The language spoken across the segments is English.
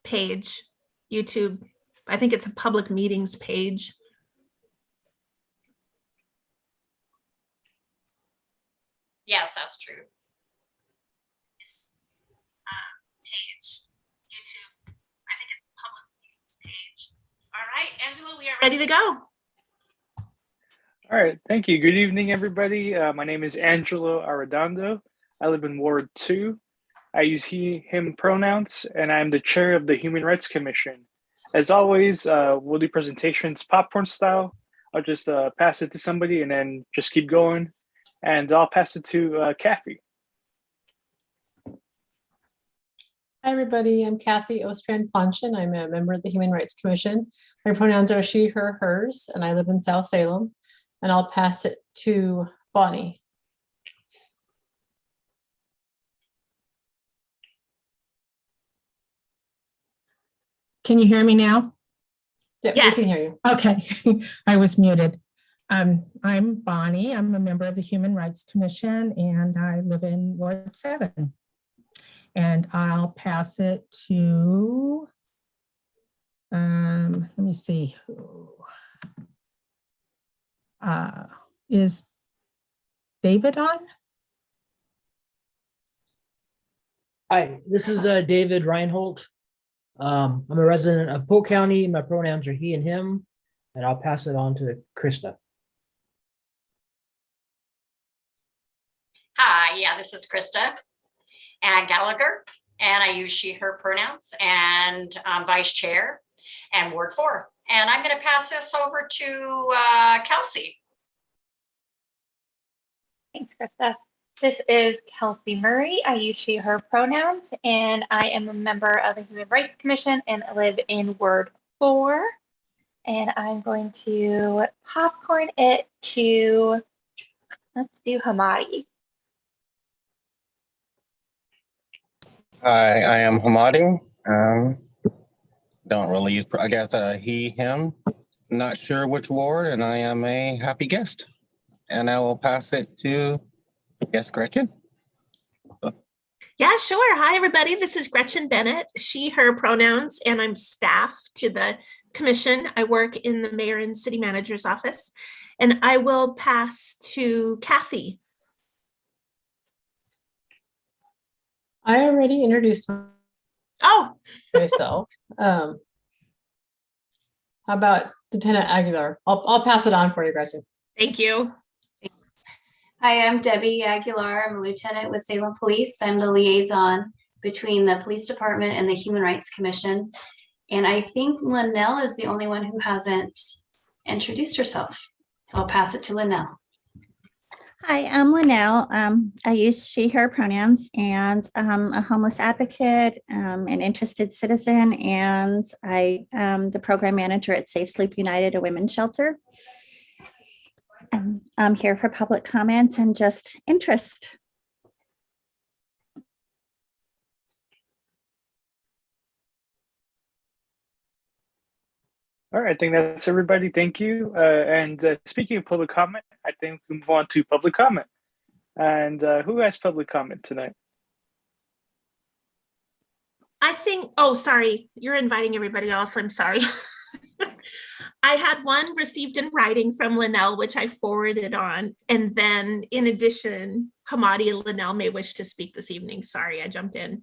page, YouTube. I think it's a public meetings page. Yes, that's true. Page, YouTube. I think it's a public meetings page. All right, Angela, we are ready to go. All right, thank you. Good evening, everybody. My name is Angelo Arredondo. I live in Ward 2. I use he, him pronouns, and I'm the chair of the Human Rights Commission. As always, we'll do presentations popcorn style. I'll just pass it to somebody and then just keep going. And I'll pass it to Kathy. Hi, everybody. I'm Kathy Ostrand-Ponchen. I'm a member of the Human Rights Commission. My pronouns are she, her, hers, and I live in South Salem. And I'll pass it to Bonnie. Can you hear me now? Yeah, Yes. we can hear you. Okay, I was muted. I'm Bonnie. I'm a member of the Human Rights Commission and I live in Ward 7. And I'll pass it to, let me see. Is David on? Hi, this is David Reinhold. I'm a resident of Polk County. My pronouns are he and him, and I'll pass it on to Krista. Hi, yeah, this is Krista and Gallagher, and I use she, her pronouns, and I'm vice chair and Ward 4. And I'm going to pass this over to Kelsey. Thanks, Krista. This is Kelsey Murray. I use she, her pronouns, and I am a member of the Human Rights Commission and I live in Ward 4. And I'm going to popcorn it to, let's do Hamadi. Hi, I am Hamadi. Don't really use, I guess, he, him. Not sure which ward, and I am a happy guest. And I will pass it to, yes, Gretchen. Yeah, sure. Hi, everybody. This is Gretchen Bennett, she, her pronouns, and I'm staff to the commission. I work in the mayor and city manager's office, and I will pass to Kathy. I already introduced Oh, myself. How about Lieutenant Aguilar? I'll pass it on for you, Gretchen. thank you. Hi, I'm Debbie Aguilar. I'm a lieutenant with Salem Police. I'm the liaison between the police department and the Human Rights Commission. And I think Lanell is the only one who hasn't introduced herself. So I'll pass it to Lanell. Hi, I'm Lanell. I use she, her pronouns, and I'm a homeless advocate, an interested citizen, and I am the program manager at Safe Sleep United, a women's shelter. And I'm here for public comment and just interest. All right, I think that's everybody. Thank you. And speaking of public comment, I think we move on to public comment. And who has public comment tonight? I think, oh, sorry, you're inviting everybody else. I'm sorry. I had one received in writing from Lanell, which I forwarded on. And then in addition, Hamadi and Lanell may wish to speak this evening. Sorry, I jumped in.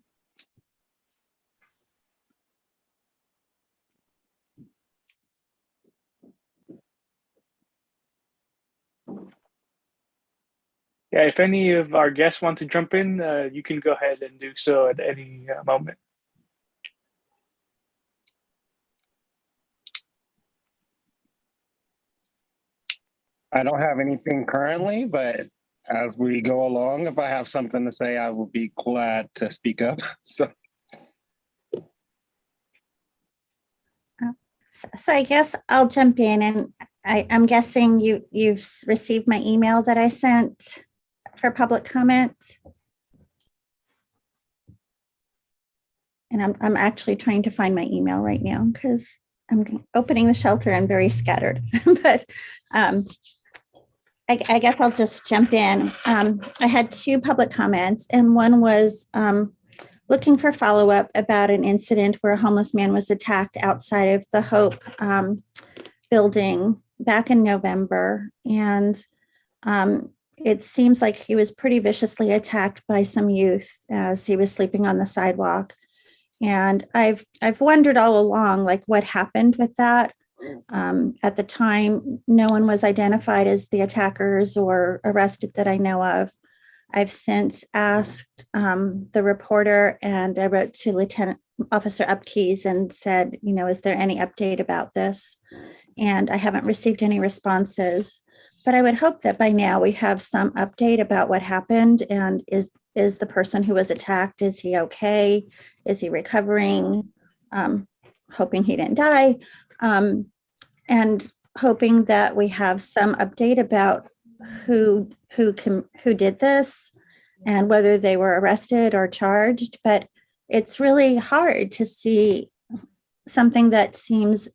Yeah, if any of our guests want to jump in, you can go ahead and do so at any moment. I don't have anything currently, but as we go along, if I have something to say, I will be glad to speak up. So I guess I'll jump in, and I'm guessing you've received my email that I sent for public comment. And I'm actually trying to find my email right now because I'm opening the shelter and very scattered. But I guess I'll just jump in. I had two public comments, and one was looking for follow-up about an incident where a homeless man was attacked outside of the Hope building back in November. And it seems like he was pretty viciously attacked by some youth as he was sleeping on the sidewalk. And I've wondered all along, like, what happened with that. At the time, no one was identified as the attackers or arrested that I know of. I've since asked the reporter, and I wrote to Lieutenant Officer Upkeys and said, is there any update about this? And I haven't received any responses. But I would hope that by now we have some update about what happened, and is the person who was attacked, is he okay? Is he recovering? Hoping he didn't die. And hoping that we have some update about who did this and whether they were arrested or charged. But it's really hard to see something that seems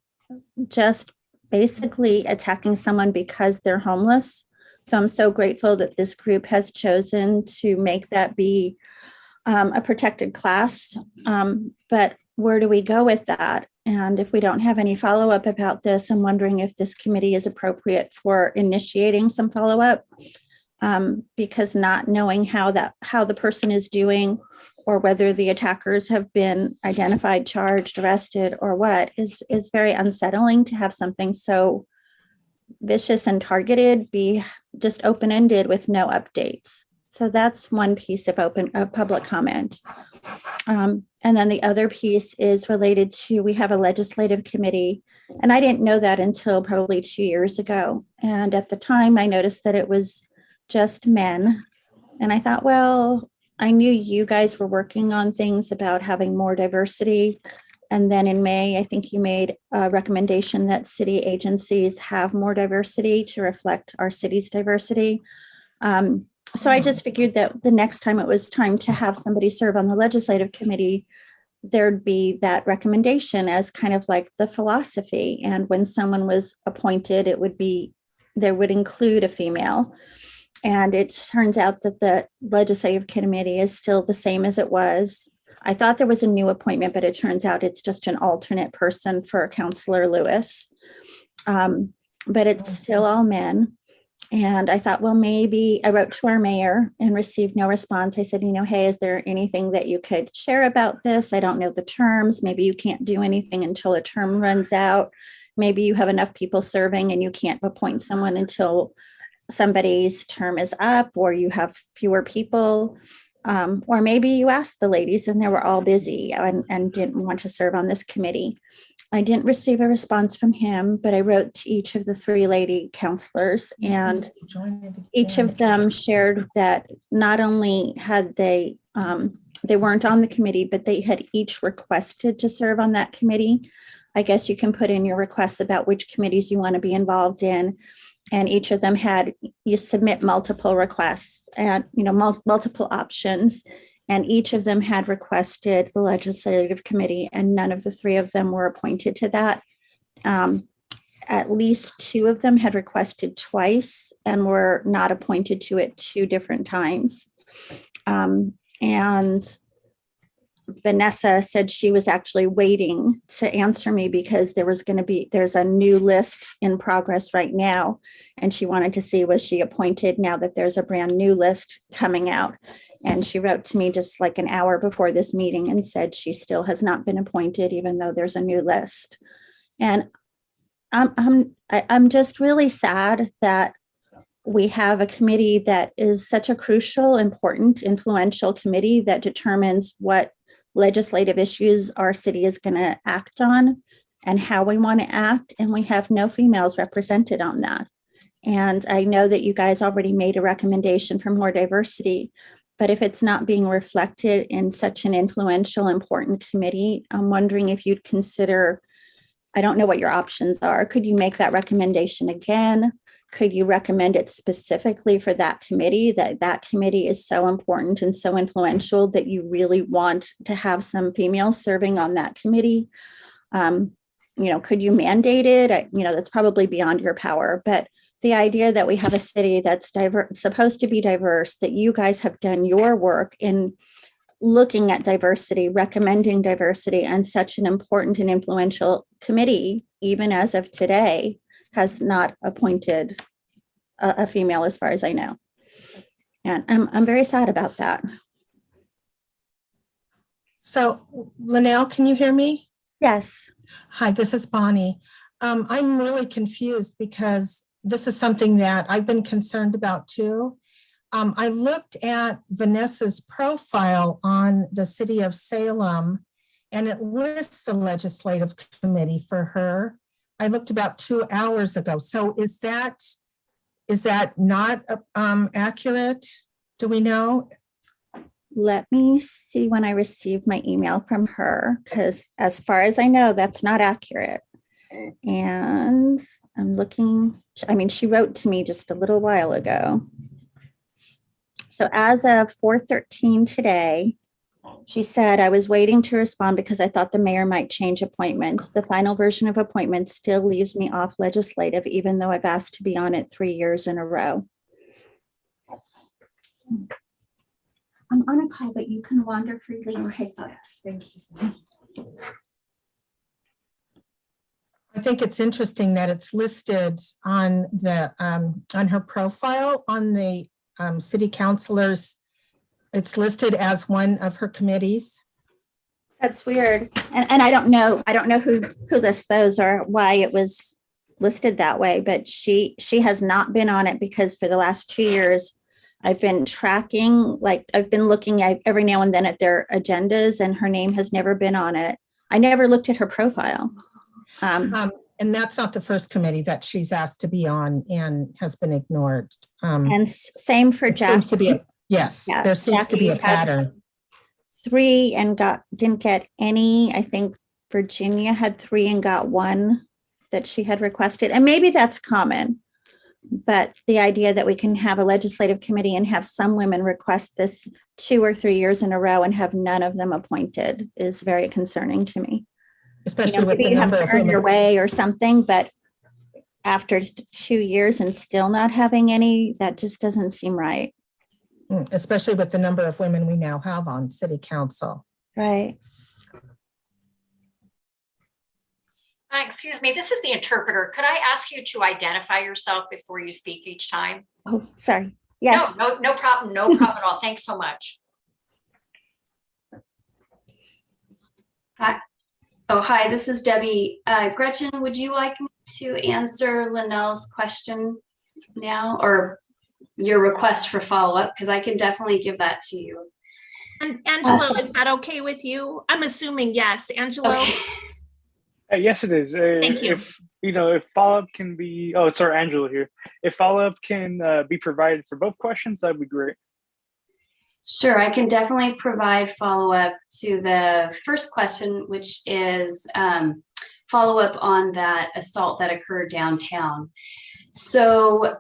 just basically attacking someone because they're homeless. So I'm so grateful that this group has chosen to make that be a protected class. But where do we go with that? And if we don't have any follow-up about this, I'm wondering if this committee is appropriate for initiating some follow-up, because not knowing how the person is doing, or whether the attackers have been identified, charged, arrested, or what, is very unsettling to have something so vicious and targeted be just open-ended with no updates. So that's one piece of public comment. And then the other piece is related to, we have a legislative committee, and I didn't know that until probably 2 years ago. And at the time I noticed that it was just men. And I thought, well, I knew you guys were working on things about having more diversity. And then in May, I think you made a recommendation that city agencies have more diversity to reflect our city's diversity. So I just figured that the next time it was time to have somebody serve on the legislative committee, there'd be that recommendation as kind of like the philosophy. And when someone was appointed, there would include a female. And it turns out that the legislative committee is still the same as it was. I thought there was a new appointment, but it turns out it's just an alternate person for Councillor Lewis. But it's still all men. And I thought, well, maybe I wrote to our mayor and received no response. I said, hey, is there anything that you could share about this? I don't know the terms. Maybe you can't do anything until a term runs out. Maybe you have enough people serving and you can't appoint someone until somebody's term is up, or you have fewer people. Or maybe you asked the ladies and they were all busy and didn't want to serve on this committee. I didn't receive a response from him, but I wrote to each of the 3 lady counselors, and each of them shared that not only had they weren't on the committee, but they had each requested to serve on that committee. I guess you can put in your requests about which committees you want to be involved in. And each of them you submit multiple requests and, multiple options. And each of them had requested the legislative committee, and none of the 3 of them were appointed to that. At least 2 of them had requested twice and were not appointed to it 2 different times. And Vanessa said she was actually waiting to answer me because there's a new list in progress right now. And she wanted to see, was she appointed now that there's a brand new list coming out? And she wrote to me just like an hour before this meeting and said she still has not been appointed, even though there's a new list. And I'm just really sad that we have a committee that is such a crucial, important, influential committee that determines what legislative issues our city is going to act on and how we want to act. And we have no females represented on that. And I know that you guys already made a recommendation for more diversity, but if it's not being reflected in such an influential, important committee, I'm wondering if you'd consider, I don't know what your options are. Could you make that recommendation again? Could you recommend it specifically for that committee, that committee is so important and so influential that you really want to have some females serving on that committee? Could you mandate it? That's probably beyond your power, but the idea that we have a city that's supposed to be diverse, that you guys have done your work in looking at diversity, recommending diversity on such an important and influential committee, even as of today, has not appointed a female as far as I know. And I'm very sad about that. So Lanell, can you hear me? Yes. Hi, this is Bonnie. I'm really confused because this is something that I've been concerned about too. I looked at Vanessa's profile on the City of Salem, and it lists a legislative committee for her. I looked about 2 hours ago. So is that not accurate? Do we know? Let me see when I received my email from her, because as far as I know, that's not accurate. And I'm looking, I mean, she wrote to me just a little while ago. So as of 4:13 today, she said, I was waiting to respond because I thought the mayor might change appointments. The final version of appointments still leaves me off legislative, even though I've asked to be on it 3 years in a row. I'm on a call, but you can wander freely or take photos. Thank you. I think it's interesting that it's listed on the on her profile on the city councilors. It's listed as one of her committees. That's weird. And I don't know who lists those or why it was listed that way, but she has not been on it because for the last 2 years, I've been tracking, like I've been looking at every now and then at their agendas and her name has never been on it. I never looked at her profile. And that's not the first committee that she's asked to be on and has been ignored. And same for it Jackie. seems to be there seems to be a pattern. 3 and didn't get any. I think Virginia had 3 and got 1 that she had requested. And maybe that's common. But the idea that we can have a legislative committee and have some women request this 2 or 3 years in a row and have none of them appointed is very concerning to me. Especially with maybe the you have number to of earn your women. way or something, but after 2 years and still not having any, that just doesn't seem right. Especially with the number of women we now have on city council. Right. Excuse me, this is the interpreter. Could I ask you to identify yourself before you speak each time? Oh, sorry. Yes. No problem. No problem at all. Thanks so much. Hi. Oh, hi, this is Debbie. Gretchen, would you like me to answer Lanell's question now or your request for follow-up? Because I can definitely give that to you. And Angelo, is that okay with you? I'm assuming yes. Angelo? Okay. Yes, it is. Thank you. If follow-up can be, oh, sorry, Angela here. If follow-up can be provided for both questions, that'd be great. Sure, I can definitely provide follow-up to the first question, which is follow-up on that assault that occurred downtown. So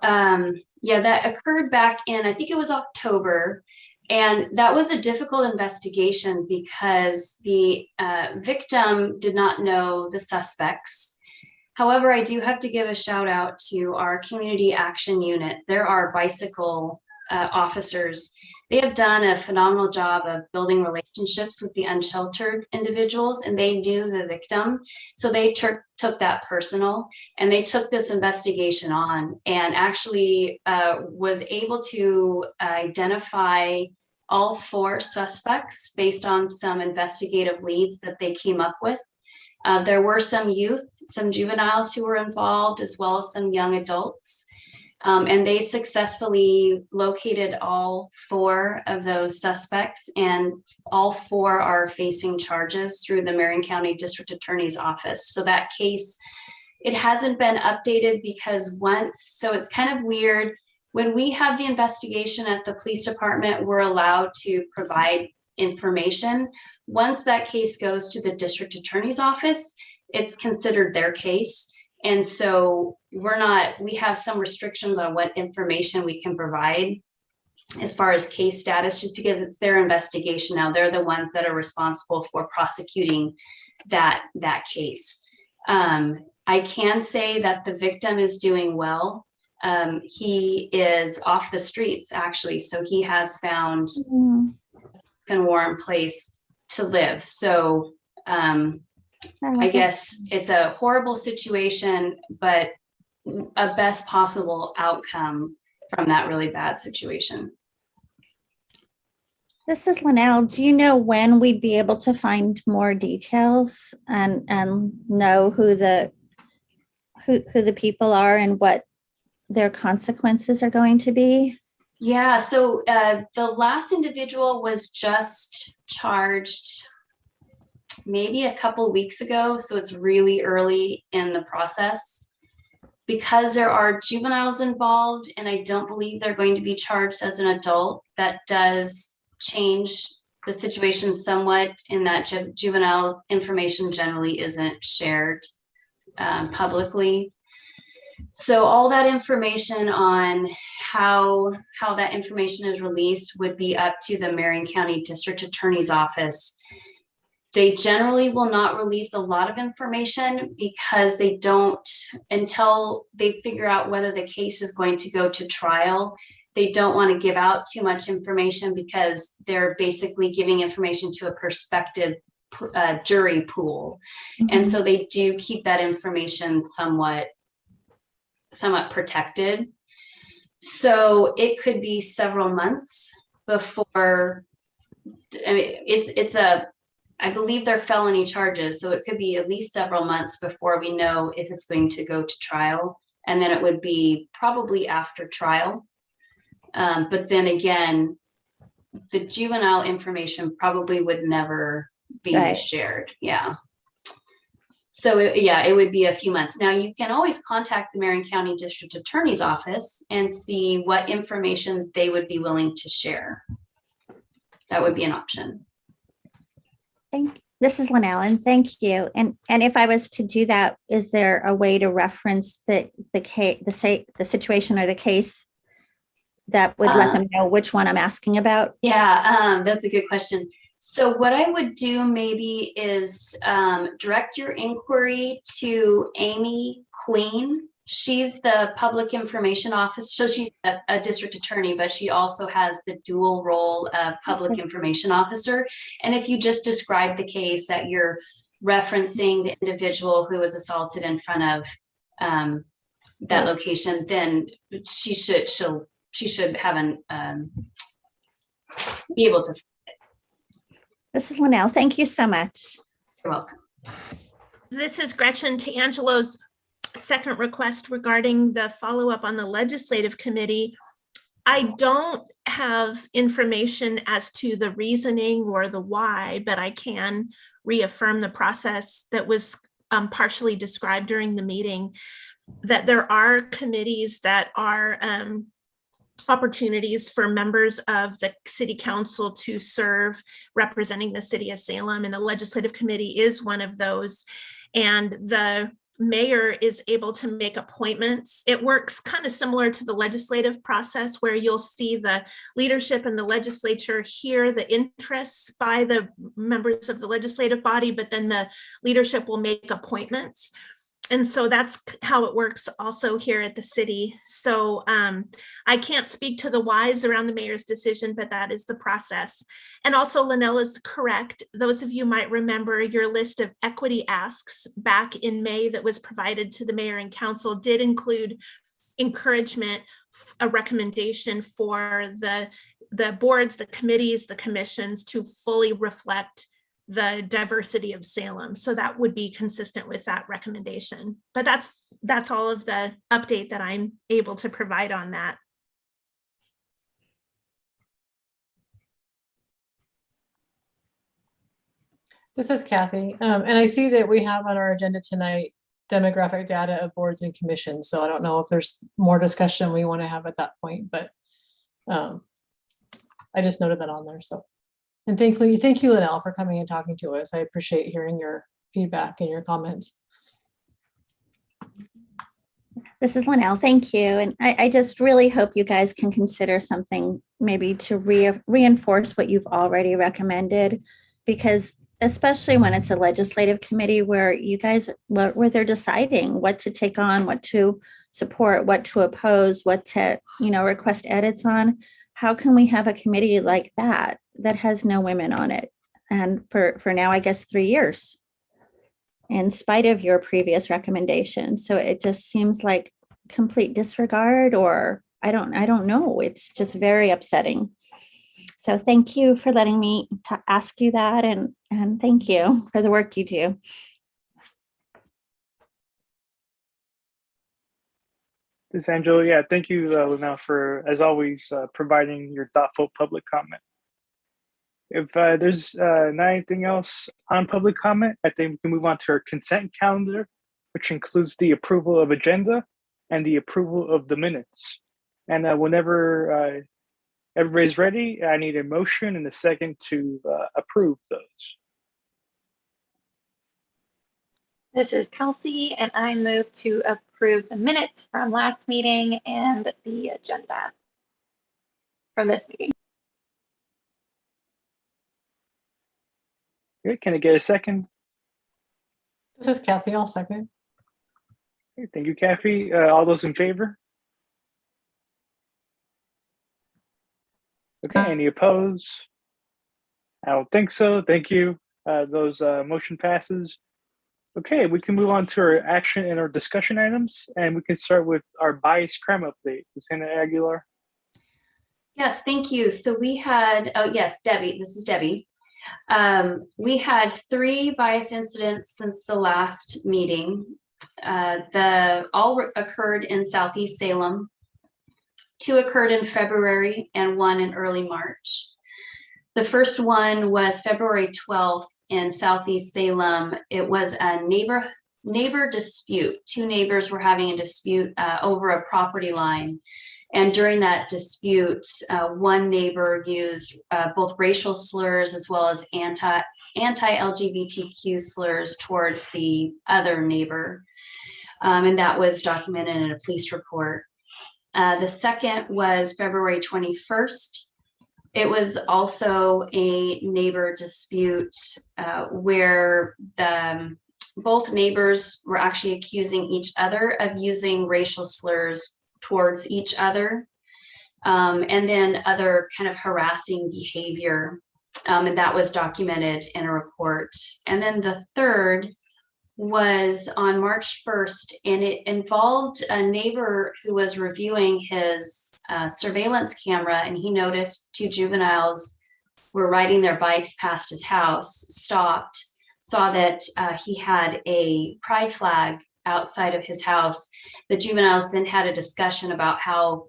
yeah, that occurred back in, I think it was October. And that was a difficult investigation because the victim did not know the suspects. However, I do have to give a shout out to our community action unit. There are bicycle officers. They have done a phenomenal job of building relationships with the unsheltered individuals, and they knew the victim. So they took that personal, and they took this investigation on and actually was able to identify all 4 suspects based on some investigative leads that they came up with. There were some youth, some juveniles who were involved, as well as some young adults. And they successfully located all 4 of those suspects, and all 4 are facing charges through the Marion County District Attorney's Office. So that case, it hasn't been updated because so it's kind of weird. When we have the investigation at the police department, we're allowed to provide information. Once that case goes to the District Attorney's Office, it's considered their case. And so we have some restrictions on what information we can provide as far as case status, just because it's their investigation now. They're the ones that are responsible for prosecuting that case. I can say that the victim is doing well. He is off the streets, actually. So he has found and warm place to live. So I guess it's a horrible situation, but a best possible outcome from that really bad situation. This is Lanell. Do you know when we'd be able to find more details and know who the people are and what their consequences are going to be? Yeah, so the last individual was just charged maybe a couple weeks ago, so it's really early in the process. Because there are juveniles involved, and I don't believe they're going to be charged as an adult, that does change the situation somewhat, in that juvenile information generally isn't shared publicly. So all that information on how that information is released would be up to the Marion County District Attorney's Office. They generally will not release a lot of information because they don't, until they figure out whether the case is going to go to trial. They don't want to give out too much information because they're basically giving information to a prospective jury pool. And so they do keep that information somewhat protected. So it could be several months before, I mean, I believe they're felony charges, so it could be at least several months before we know if it's going to go to trial. And then it would be probably after trial. But then again, the juvenile information probably would never be shared. Yeah. So it would be a few months. Now you can always contact the Marion County District Attorney's Office and see what information they would be willing to share. That would be an option. This is Lanell, and thank you. And if I was to do that, is there a way to reference the situation or the case that would let them know which one I'm asking about? Yeah, that's a good question. So what I would do maybe is direct your inquiry to Amy Queen. She's the public information officer. So she's a district attorney, but she also has the dual role of public information officer. And if you just describe the case that you're referencing the individual who was assaulted in front of that location, then she should have be able to. This is Lanell. Thank you so much. You're welcome. This is Gretchen to Angelo's second request regarding the follow-up on the legislative committee. I don't have information as to the reasoning or the why, but I can reaffirm the process that was partially described during the meeting, that there are committees that are opportunities for members of the city council to serve representing the city of Salem, and the legislative committee is one of those. And the mayor is able to make appointments. It works kind of similar to the legislative process, where you'll see the leadership in the legislature hear the interests by the members of the legislative body, but then the leadership will make appointments. And so that's how it works also here at the city. So I can't speak to the whys around the mayor's decision, but that is the process. And also Lanell is correct. Those of you might remember your list of equity asks back in May that was provided to the mayor and council did include encouragement, a recommendation for the boards, the committees, the commissions to fully reflect the diversity of Salem. So that would be consistent with that recommendation. But that's all of the update that I'm able to provide on that. This is Kathy. And I see that we have on our agenda tonight demographic data of boards and commissions. So I don't know if there's more discussion we want to have at that point, but I just noted that on there. So, and thank you, Lanell, for coming and talking to us. I appreciate hearing your feedback and your comments. This is Lanell. Thank you. And I just really hope you guys can consider something maybe to reinforce what you've already recommended, because especially when it's a legislative committee where you guys, where they're deciding what to take on, what to support, what to oppose, what to, request edits on. How can we have a committee like that that has no women on it. And for now, I guess 3 years, in spite of your previous recommendation. So it just seems like complete disregard, or I don't know. It's just very upsetting. So thank you for letting me ask you that, and thank you for the work you do. This is Angela. Yeah, thank you, Lanell, for, as always, providing your thoughtful public comment. If there's not anything else on public comment, I think we can move on to our consent calendar, which includes the approval of agenda and the approval of the minutes. And whenever everybody's ready, I need a motion and a second to approve those. This is Kelsey, and I move to approve the minutes from last meeting and the agenda from this meeting. Okay, can I get a second? This is Kathy. I'll second. Okay, thank you, Kathy. All those in favor? Okay, any opposed? I don't think so. Thank you. Those motion passes. Okay, we can move on to our action and our discussion items, and we can start with our bias crime update. Lieutenant Aguilar. Yes, thank you. So we had, oh yes, Debbie, this is Debbie. We had 3 bias incidents since the last meeting. All occurred in Southeast Salem. 2 occurred in February and 1 in early March. The first one was February 12th in Southeast Salem. It was a neighbor dispute. 2 neighbors were having a dispute over a property line. And during that dispute, one neighbor used both racial slurs as well as anti-LGBTQ slurs towards the other neighbor. And that was documented in a police report. The second was February 21st. It was also a neighbor dispute where both neighbors were actually accusing each other of using racial slurs towards each other, and then other kind of harassing behavior, and that was documented in a report. And then the third was on March 1st, and it involved a neighbor who was reviewing his surveillance camera, and he noticed 2 juveniles were riding their bikes past his house, stopped, saw that he had a pride flag outside of his house. The juveniles then had a discussion about how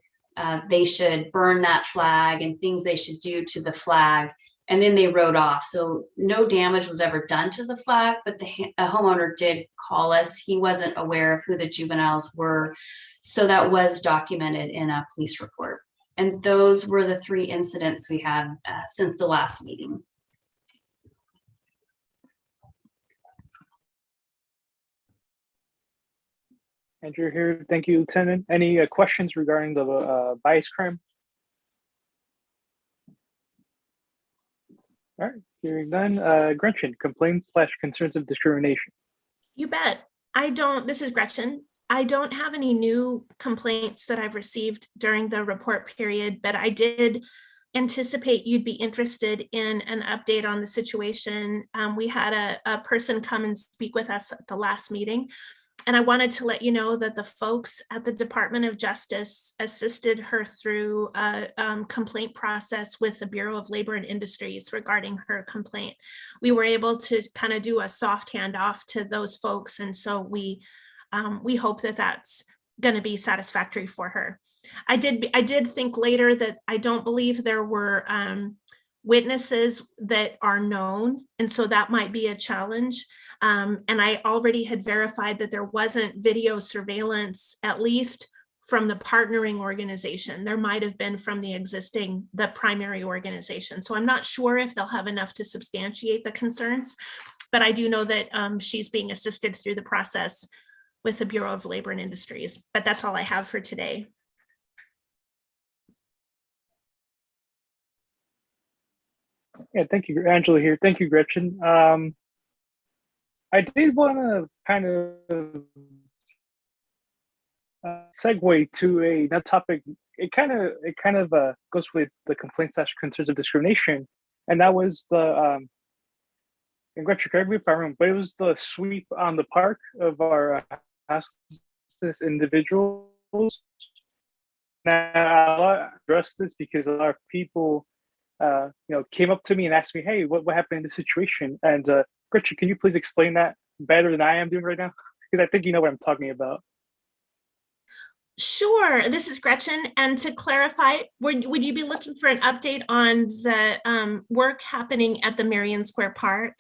they should burn that flag and things they should do to the flag. And then they rode off. So no damage was ever done to the flag, but the homeowner did call us. He wasn't aware of who the juveniles were. So that was documented in a police report. And those were the 3 incidents we had since the last meeting. Andrew here. Thank you, Lieutenant. Any questions regarding the bias crime? All right, hearing none. Gretchen, complaints/concerns of discrimination. You bet. This is Gretchen. I don't have any new complaints that I've received during the report period, but I did anticipate you'd be interested in an update on the situation. We had a person come and speak with us at the last meeting, and I wanted to let you know that the folks at the Department of Justice assisted her through a complaint process with the Bureau of Labor and Industries regarding her complaint. We were able to kind of do a soft handoff to those folks, and so we hope that that's going to be satisfactory for her. I did think later that I don't believe there were witnesses that are known, and so that might be a challenge. And I already had verified that there wasn't video surveillance, at least from the partnering organization. There might have been from the primary organization. So I'm not sure if they'll have enough to substantiate the concerns, but I do know that she's being assisted through the process with the Bureau of Labor and Industries. But that's all I have for today. Yeah, thank you, Angela here. Thank you, Gretchen. I did want to kind of segue to another topic. It kind of goes with the complaints/concerns of discrimination. and that was the and Gretchen, correct me if I'm wrong, but it was the sweep on the park of our houseless individuals. Now, I'll address this because a lot of people, came up to me and asked me, "Hey, what happened in this situation?" And Gretchen, can you please explain that better than I am doing right now? Because I think you know what I'm talking about. Sure, this is Gretchen. And to clarify, would you be looking for an update on the work happening at the Marion Square Park?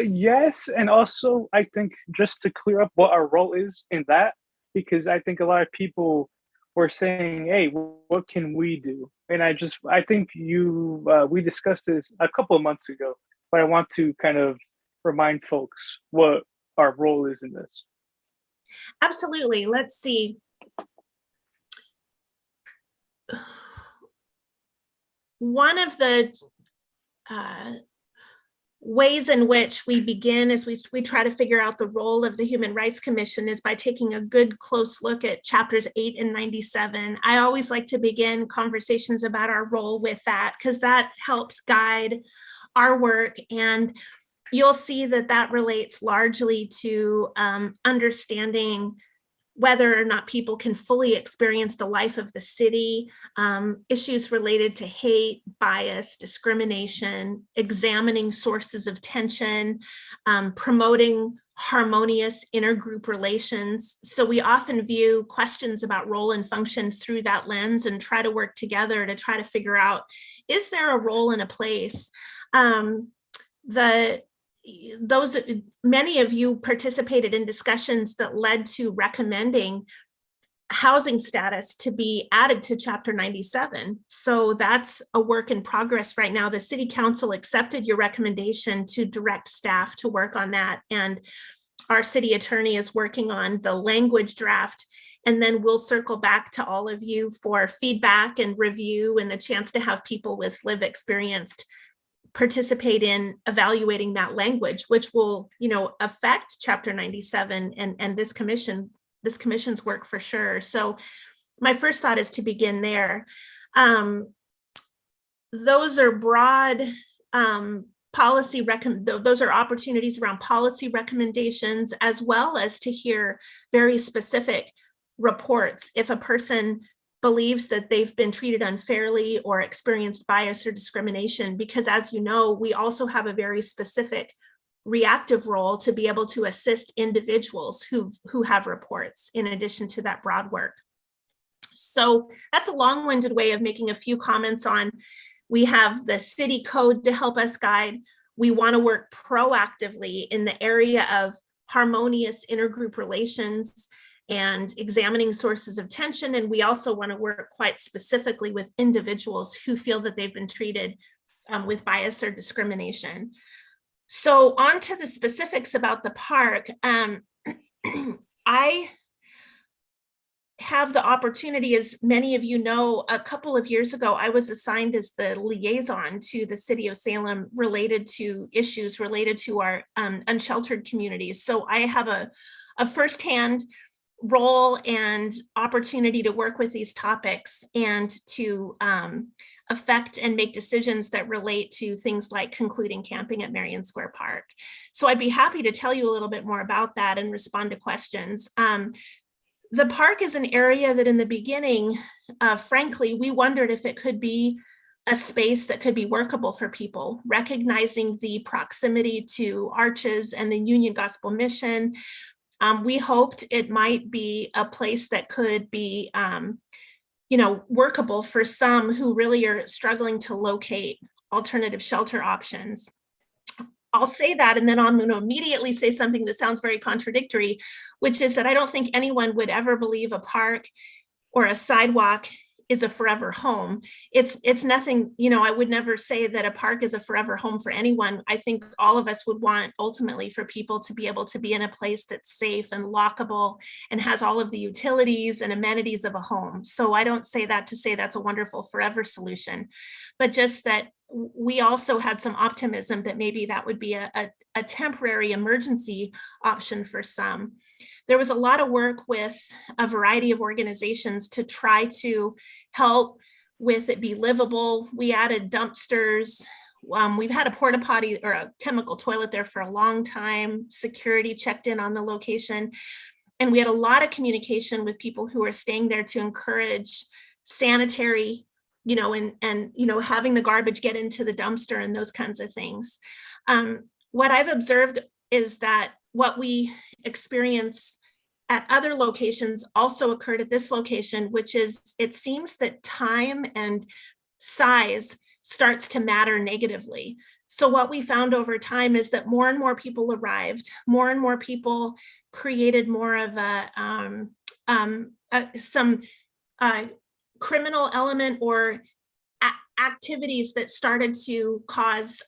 Yes, and also I think just to clear up what our role is in that, because I think a lot of people were saying, "Hey, what can we do?" And I think we discussed this a couple of months ago, but I want to kind of remind folks what our role is in this. Absolutely. Let's see. One of the ways in which we begin as we try to figure out the role of the Human Rights Commission is by taking a good close look at chapters 8 and 97. I always like to begin conversations about our role with that because that helps guide our work, and you'll see that that relates largely to understanding whether or not people can fully experience the life of the city, issues related to hate, bias, discrimination, examining sources of tension, promoting harmonious intergroup relations. So we often view questions about role and function through that lens and try to work together to try to figure out, is there a role and a place? Many of you participated in discussions that led to recommending housing status to be added to chapter 97. So that's a work in progress right now. The city council accepted your recommendation to direct staff to work on that. And our city attorney is working on the language draft. And then we'll circle back to all of you for feedback and review and the chance to have people with lived experience participate in evaluating that language, which will, affect chapter 97 and this commission's work for sure. So my first thought is to begin there. Those are broad those are opportunities around policy recommendations, as well as to hear very specific reports. If a person believes that they've been treated unfairly or experienced bias or discrimination, because as you know, we also have a very specific reactive role to be able to assist individuals who have reports in addition to that broad work. So that's a long-winded way of making a few comments on, we have the city code to help us guide. We want to work proactively in the area of harmonious intergroup relations and examining sources of tension. And we also want to work quite specifically with individuals who feel that they've been treated with bias or discrimination. So on to the specifics about the park. I have the opportunity, as many of you know, a couple of years ago, I was assigned as the liaison to the city of Salem related to issues related to our unsheltered communities. So I have a firsthand role and opportunity to work with these topics and to affect and make decisions that relate to things like concluding camping at Marion Square Park. So I'd be happy to tell you a little bit more about that and respond to questions. The park is an area that in the beginning, frankly, we wondered if it could be a space that could be workable for people, recognizing the proximity to Arches and the Union Gospel Mission. We hoped it might be a place that could be, workable for some who really are struggling to locate alternative shelter options. I'll say that, and then I'm going to immediately say something that sounds very contradictory, which is that I don't think anyone would ever believe a park or a sidewalk is a forever home. It's nothing, I would never say that a park is a forever home for anyone. I think all of us would want ultimately for people to be able to be in a place that's safe and lockable and has all of the utilities and amenities of a home. So I don't say that to say that's a wonderful forever solution, but just that we also had some optimism that maybe that would be a temporary emergency option for some. There was a lot of work with a variety of organizations to try to help with it be livable. We added dumpsters. We've had a porta potty or a chemical toilet there for a long time. Security checked in on the location. And we had a lot of communication with people who are staying there to encourage sanitary, and having the garbage get into the dumpster and those kinds of things. What I've observed is that what we experience at other locations also occurred at this location, which is it seems that time and size starts to matter negatively. So what we found over time is that more and more people arrived, more and more people created more of some criminal element or activities that started to cause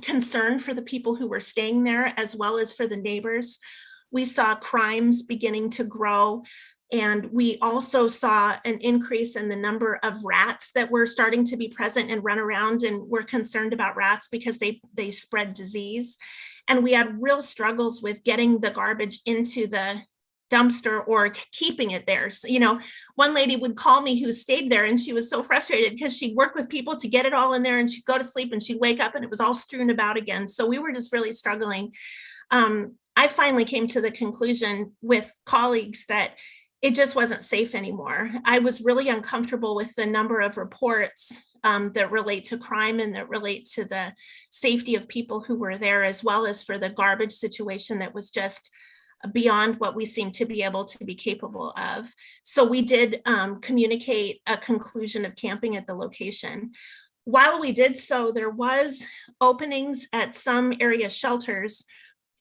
concern for the people who were staying there, as well as for the neighbors. We saw crimes beginning to grow. And we also saw an increase in the number of rats that were starting to be present and run around, and we're concerned about rats because they spread disease. And we had real struggles with getting the garbage into the dumpster or keeping it there. So, one lady would call me who stayed there, and she was so frustrated because she'd work with people to get it all in there, and she'd go to sleep and she'd wake up and it was all strewn about again. So we were just really struggling. I finally came to the conclusion with colleagues that it just wasn't safe anymore. I was really uncomfortable with the number of reports that relate to crime and that relate to the safety of people who were there, as well as for the garbage situation that was just beyond what we seem to be able to be capable of. So we did communicate a conclusion of camping at the location. While we did so, there was openings at some area shelters,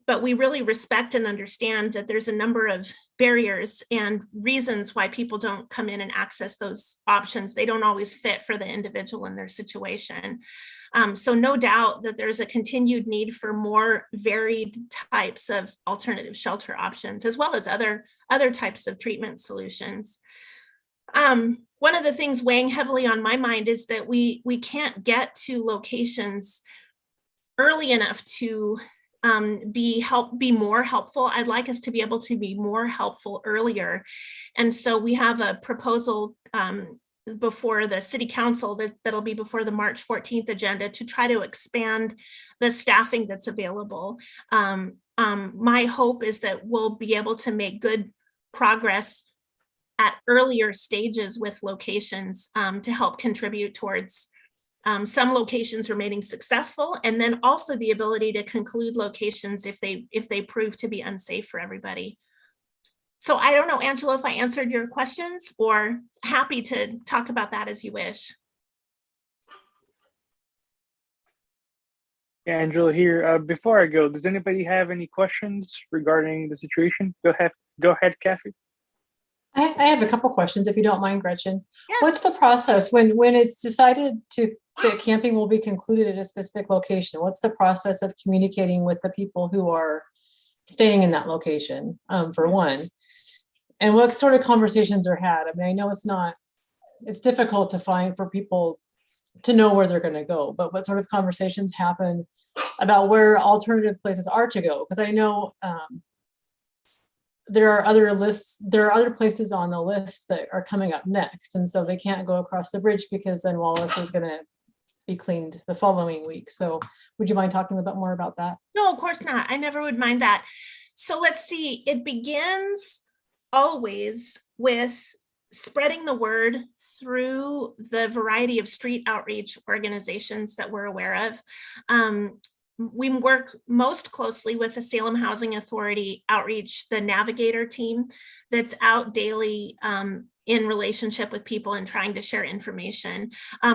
but we really respect and understand that there's a number of barriers and reasons why people don't come in and access those options. They don't always fit for the individual in their situation. So no doubt that there's a continued need for more varied types of alternative shelter options, as well as other types of treatment solutions. One of the things weighing heavily on my mind is that we can't get to locations early enough to be more helpful. I'd like us to be able to be more helpful earlier. And so we have a proposal before the city council that'll be before the March 14th agenda to try to expand the staffing that's available. My hope is that we'll be able to make good progress at earlier stages with locations to help contribute towards some locations remaining successful, and then also the ability to conclude locations if they prove to be unsafe for everybody. So I don't know, Angela, if I answered your questions, or happy to talk about that as you wish. Angela here. Before I go, does anybody have any questions regarding the situation? Go ahead, Kathy. I have a couple questions, if you don't mind, Gretchen. Yeah. What's the process when it's decided that camping will be concluded at a specific location? What's the process of communicating with the people who are staying in that location, for one? And what sort of conversations are had? I mean, I know it's difficult to find for people to know where they're going to go, but what sort of conversations happen about where alternative places are to go? Because I know there are other places on the list that are coming up next. And so they can't go across the bridge because then Wallace is going to be cleaned the following week. So would you mind talking a little bit more about that? No, of course not. I never would mind that. So let's see, it begins always with spreading the word through the variety of street outreach organizations that we're aware of. We work most closely with the Salem Housing Authority outreach, the Navigator team that's out daily in relationship with people and trying to share information.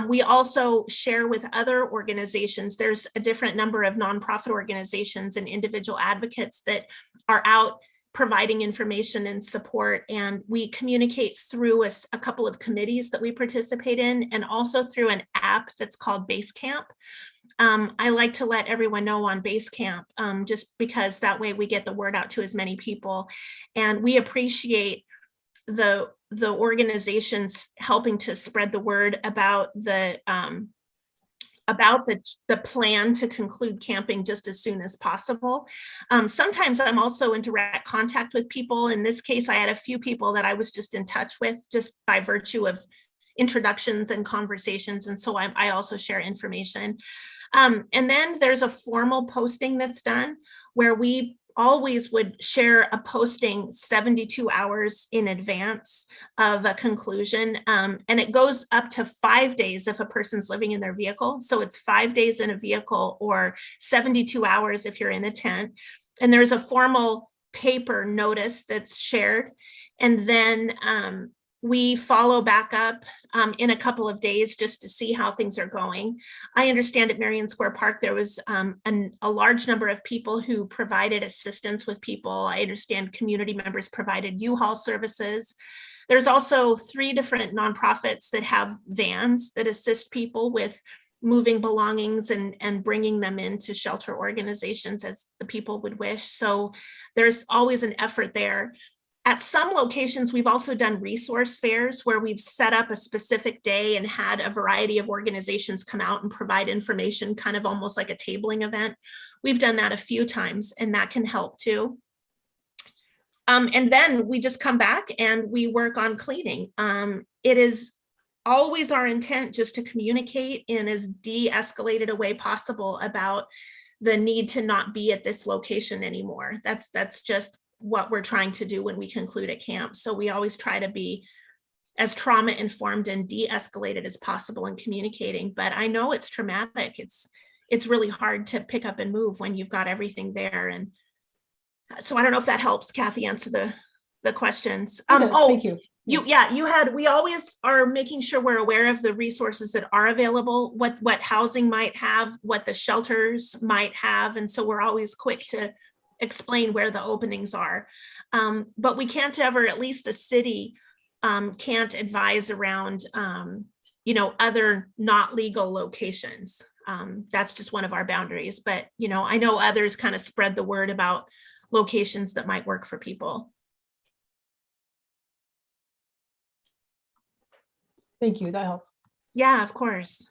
We also share with other organizations. There's a different number of nonprofit organizations and individual advocates that are out providing information and support, and we communicate through a couple of committees that we participate in, and also through an app that's called Basecamp. I like to let everyone know on Basecamp, just because that way we get the word out to as many people, and we appreciate the organizations helping to spread the word about the plan to conclude camping just as soon as possible. Sometimes I'm also in direct contact with people. In this case, I had a few people that I was just in touch with just by virtue of introductions and conversations. And so I also share information. And then there's a formal posting that's done where we always would share a posting 72 hours in advance of a conclusion. And it goes up to 5 days if a person's living in their vehicle. So it's 5 days in a vehicle or 72 hours if you're in a tent. And there's a formal paper notice that's shared. And then we follow back up in a couple of days just to see how things are going. I understand at Marion Square Park, there was a large number of people who provided assistance with people. I understand community members provided U-Haul services. There's also 3 different nonprofits that have vans that assist people with moving belongings and bringing them into shelter organizations as the people would wish. So there's always an effort there. At some locations, we've also done resource fairs where we've set up a specific day and had a variety of organizations come out and provide information, kind of almost like a tabling event. We've done that a few times, and that can help too. And then we just come back and we work on cleaning. It is always our intent just to communicate in as de-escalated a way possible about the need to not be at this location anymore. That's just what we're trying to do when we conclude at camp. So we always try to be as trauma informed and de-escalated as possible in communicating. But I know it's traumatic. It's really hard to pick up and move when you've got everything there. And so I don't know if that helps Kathy answer the questions. Thank you. We always are making sure we're aware of the resources that are available, what housing might have, what the shelters might have. And so we're always quick to explain where the openings are. But we can't ever, at least the city can't advise around, other not legal locations. That's just one of our boundaries. But, I know others kind of spread the word about locations that might work for people. Thank you. That helps. Yeah, of course.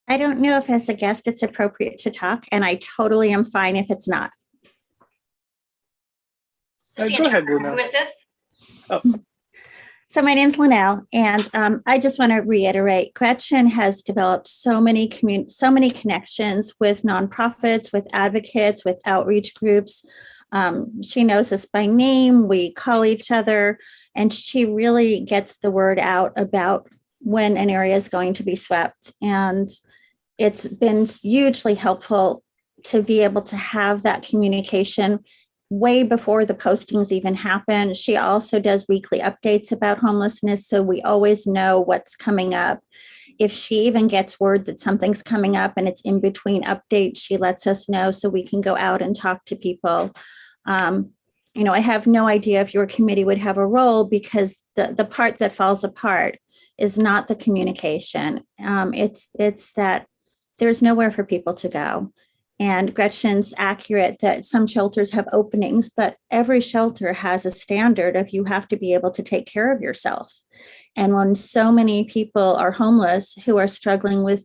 I don't know if as a guest it's appropriate to talk, and I totally am fine if it's not. Go ahead, Who Lanell. is this? Oh. So my name's Lanell, and I just want to reiterate, Gretchen has developed so many connections with nonprofits, with advocates, with outreach groups. She knows us by name, we call each other, and she really gets the word out about when an area is going to be swept. And it's been hugely helpful to be able to have that communication way before the postings even happen. She also does weekly updates about homelessness, so we always know what's coming up. If she even gets word that something's coming up and it's in between updates, she lets us know so we can go out and talk to people. I have no idea if your committee would have a role, because the part that falls apart is not the communication. It's that there's nowhere for people to go. And Gretchen's accurate that some shelters have openings, but every shelter has a standard of you have to be able to take care of yourself. And when so many people are homeless who are struggling with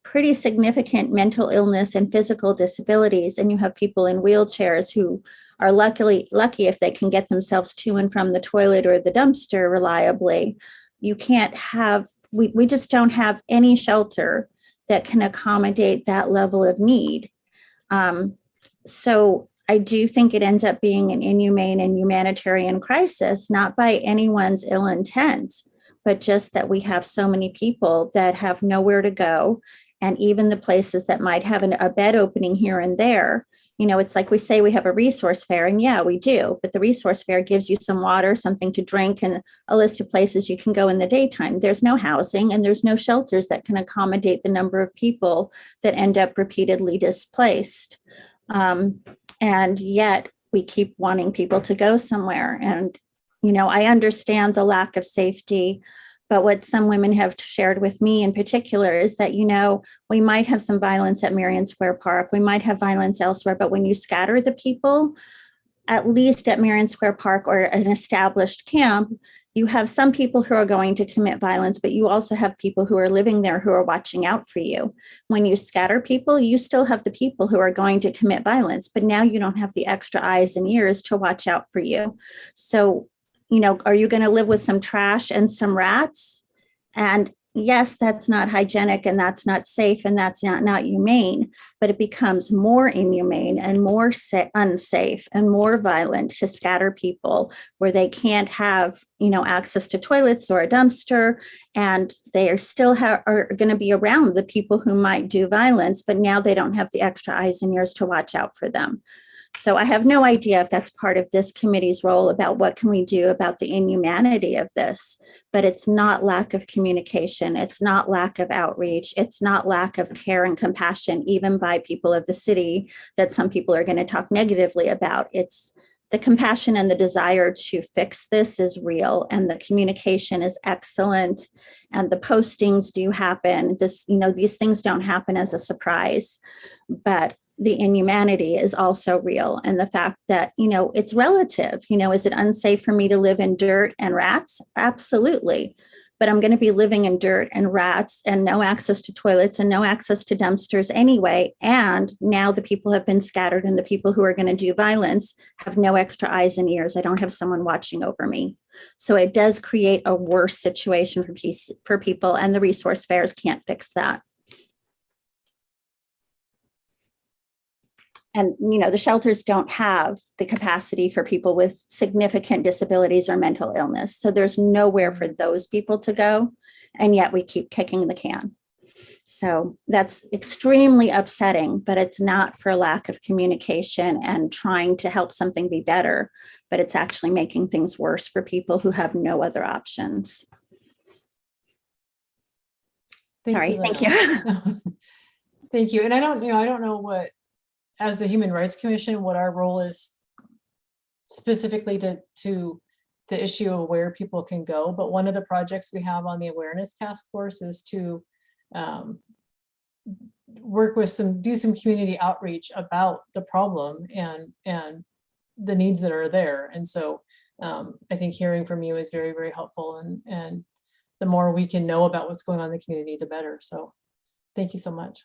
pretty significant mental illness and physical disabilities, and you have people in wheelchairs who are lucky if they can get themselves to and from the toilet or the dumpster reliably, you can't have, we just don't have any shelter that can accommodate that level of need. So I do think it ends up being an inhumane and humanitarian crisis, not by anyone's ill intent, but just that we have so many people that have nowhere to go. And even the places that might have a bed opening here and there, it's like we say we have a resource fair, and yeah, we do, but the resource fair gives you some water, something to drink, and a list of places you can go in the daytime. There's no housing and there's no shelters that can accommodate the number of people that end up repeatedly displaced. And yet we keep wanting people to go somewhere. And, I understand the lack of safety, but what some women have shared with me in particular is that, we might have some violence at Marion Square Park, we might have violence elsewhere, but when you scatter the people, at least at Marion Square Park or an established camp, you have some people who are going to commit violence, but you also have people who are living there who are watching out for you. When you scatter people, you still have the people who are going to commit violence, but now you don't have the extra eyes and ears to watch out for you. So are you going to live with some trash and some rats? And yes, that's not hygienic and that's not safe and that's not humane, but it becomes more inhumane and more unsafe and more violent to scatter people where they can't have, access to toilets or a dumpster, and they are still are going to be around the people who might do violence, but now they don't have the extra eyes and ears to watch out for them. So I have no idea if that's part of this committee's role about what can we do about the inhumanity of this, but it's not lack of communication. It's not lack of outreach. It's not lack of care and compassion, even by people of the city that some people are going to talk negatively about. It's the compassion and the desire to fix this is real, and the communication is excellent, and the postings do happen. These things don't happen as a surprise, but the inhumanity is also real. And the fact that, it's relative, is it unsafe for me to live in dirt and rats? Absolutely. But I'm going to be living in dirt and rats and no access to toilets and no access to dumpsters anyway. And now the people have been scattered, and the people who are going to do violence have no extra eyes and ears. I don't have someone watching over me. So it does create a worse situation for people, and the resource fairs can't fix that. And, the shelters don't have the capacity for people with significant disabilities or mental illness. So there's nowhere for those people to go. And yet we keep kicking the can. So that's extremely upsetting, but it's not for lack of communication and trying to help something be better, but it's actually making things worse for people who have no other options. Thank you. Thank you. And I don't know what, as the Human Rights Commission, what our role is specifically to the issue of where people can go. But one of the projects we have on the awareness task force is to work with do some community outreach about the problem and the needs that are there. And so I think hearing from you is very, very helpful. And the more we can know about what's going on in the community, the better. So thank you so much.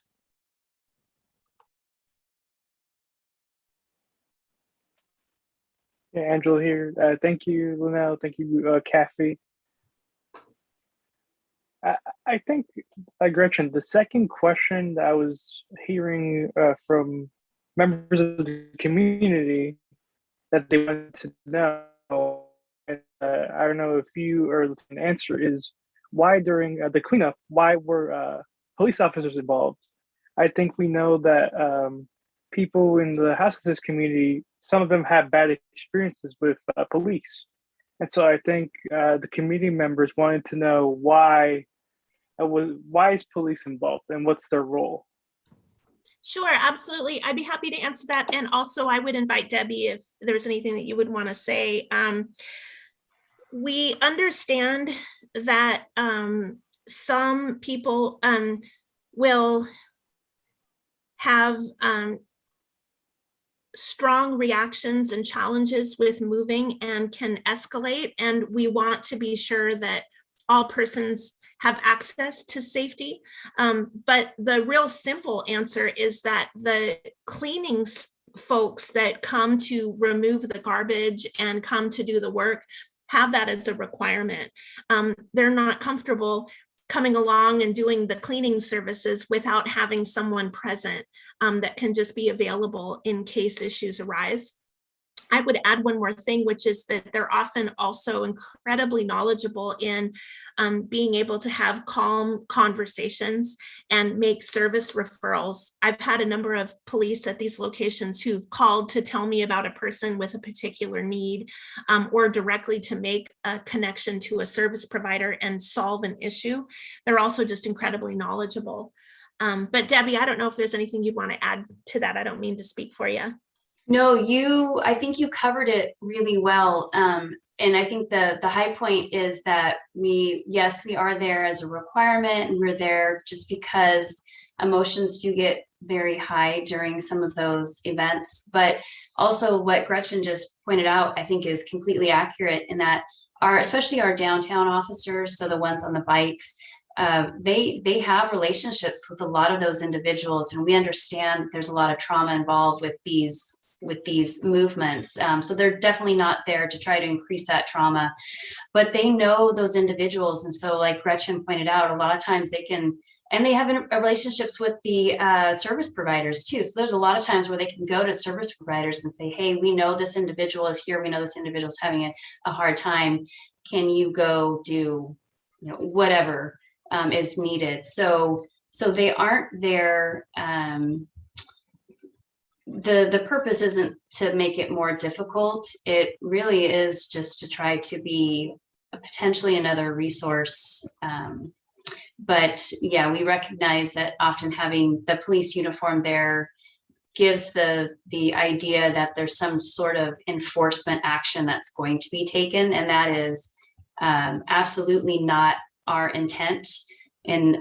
Yeah, Angela here. Thank you, Lanell. Thank you, Kathy. I think, Gretchen, the second question that I was hearing from members of the community that they wanted to know, and I don't know if you are listening to answer, is why during the cleanup, why were police officers involved? I think we know that people in the houselessness community, some of them have bad experiences with police. And so I think the community members wanted to know why is police involved and what's their role? Sure, absolutely. I'd be happy to answer that. And also I would invite Debbie if there's anything that you would want to say. We understand that some people will have strong reactions and challenges with moving and can escalate. And we want to be sure that all persons have access to safety. But the real simple answer is that the cleaning folks that come to remove the garbage and come to do the work have that as a requirement. They're not comfortable coming along and doing the cleaning services without having someone present that can just be available in case issues arise. I would add one more thing, which is that they're often also incredibly knowledgeable in being able to have calm conversations and make service referrals. I've had a number of police at these locations who've called to tell me about a person with a particular need or directly to make a connection to a service provider and solve an issue. They're also just incredibly knowledgeable. But Debbie, I don't know if there's anything you'd want to add to that. I don't mean to speak for you. No, I think you covered it really well. And I think the high point is that we are there as a requirement, and we're there just because emotions do get very high during some of those events. But also what Gretchen just pointed out, I think is completely accurate in that especially our downtown officers, so the ones on the bikes, they have relationships with a lot of those individuals, and we understand there's a lot of trauma involved with these these movements. So they're definitely not there to try to increase that trauma, but they know those individuals. And so like Gretchen pointed out, a lot of times they can, and they have relationships with the service providers too. So there's a lot of times where they can go to service providers and say, hey, we know this individual is here. We know this individual is having a hard time. Can you go do, whatever is needed? So they aren't there. The purpose isn't to make it more difficult. It really is just to try to be potentially another resource. But yeah, we recognize that often having the police uniform there gives the idea that there's some sort of enforcement action that's going to be taken. And that is absolutely not our intent. And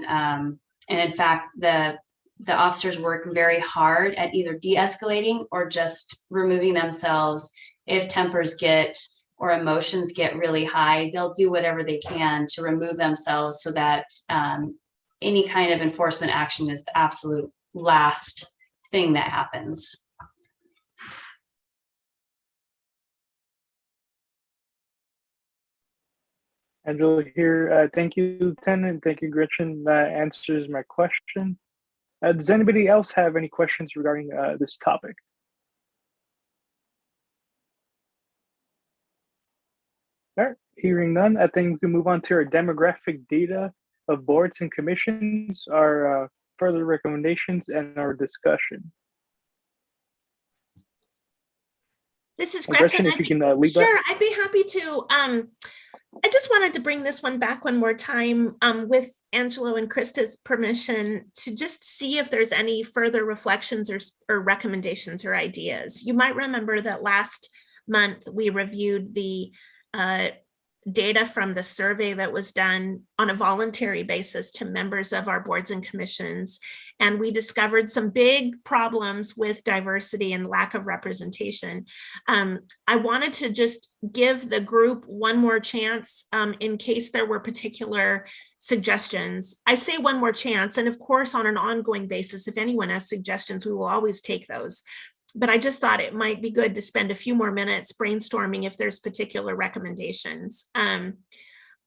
in fact, the officers work very hard at either de-escalating or just removing themselves. If tempers or emotions get really high, they'll do whatever they can to remove themselves so that any kind of enforcement action is the absolute last thing that happens. Angela here. Thank you, Lieutenant. Thank you, Gretchen. That answers my question. Does anybody else have any questions regarding this topic? All right, hearing none, I think we can move on to our demographic data of boards and commissions, our further recommendations, and our discussion. This is Gretchen, if you can lead that. Sure, I'd be happy to. I just wanted to bring this one back one more time with Angelo and Krista's permission to just see if there's any further reflections or recommendations or ideas. You might remember that last month we reviewed the data from the survey that was done on a voluntary basis to members of our boards and commissions. And we discovered some big problems with diversity and lack of representation. I wanted to just give the group one more chance in case there were particular suggestions. I say one more chance, and of course, on an ongoing basis, if anyone has suggestions, we will always take those. But I just thought it might be good to spend a few more minutes brainstorming if there's particular recommendations.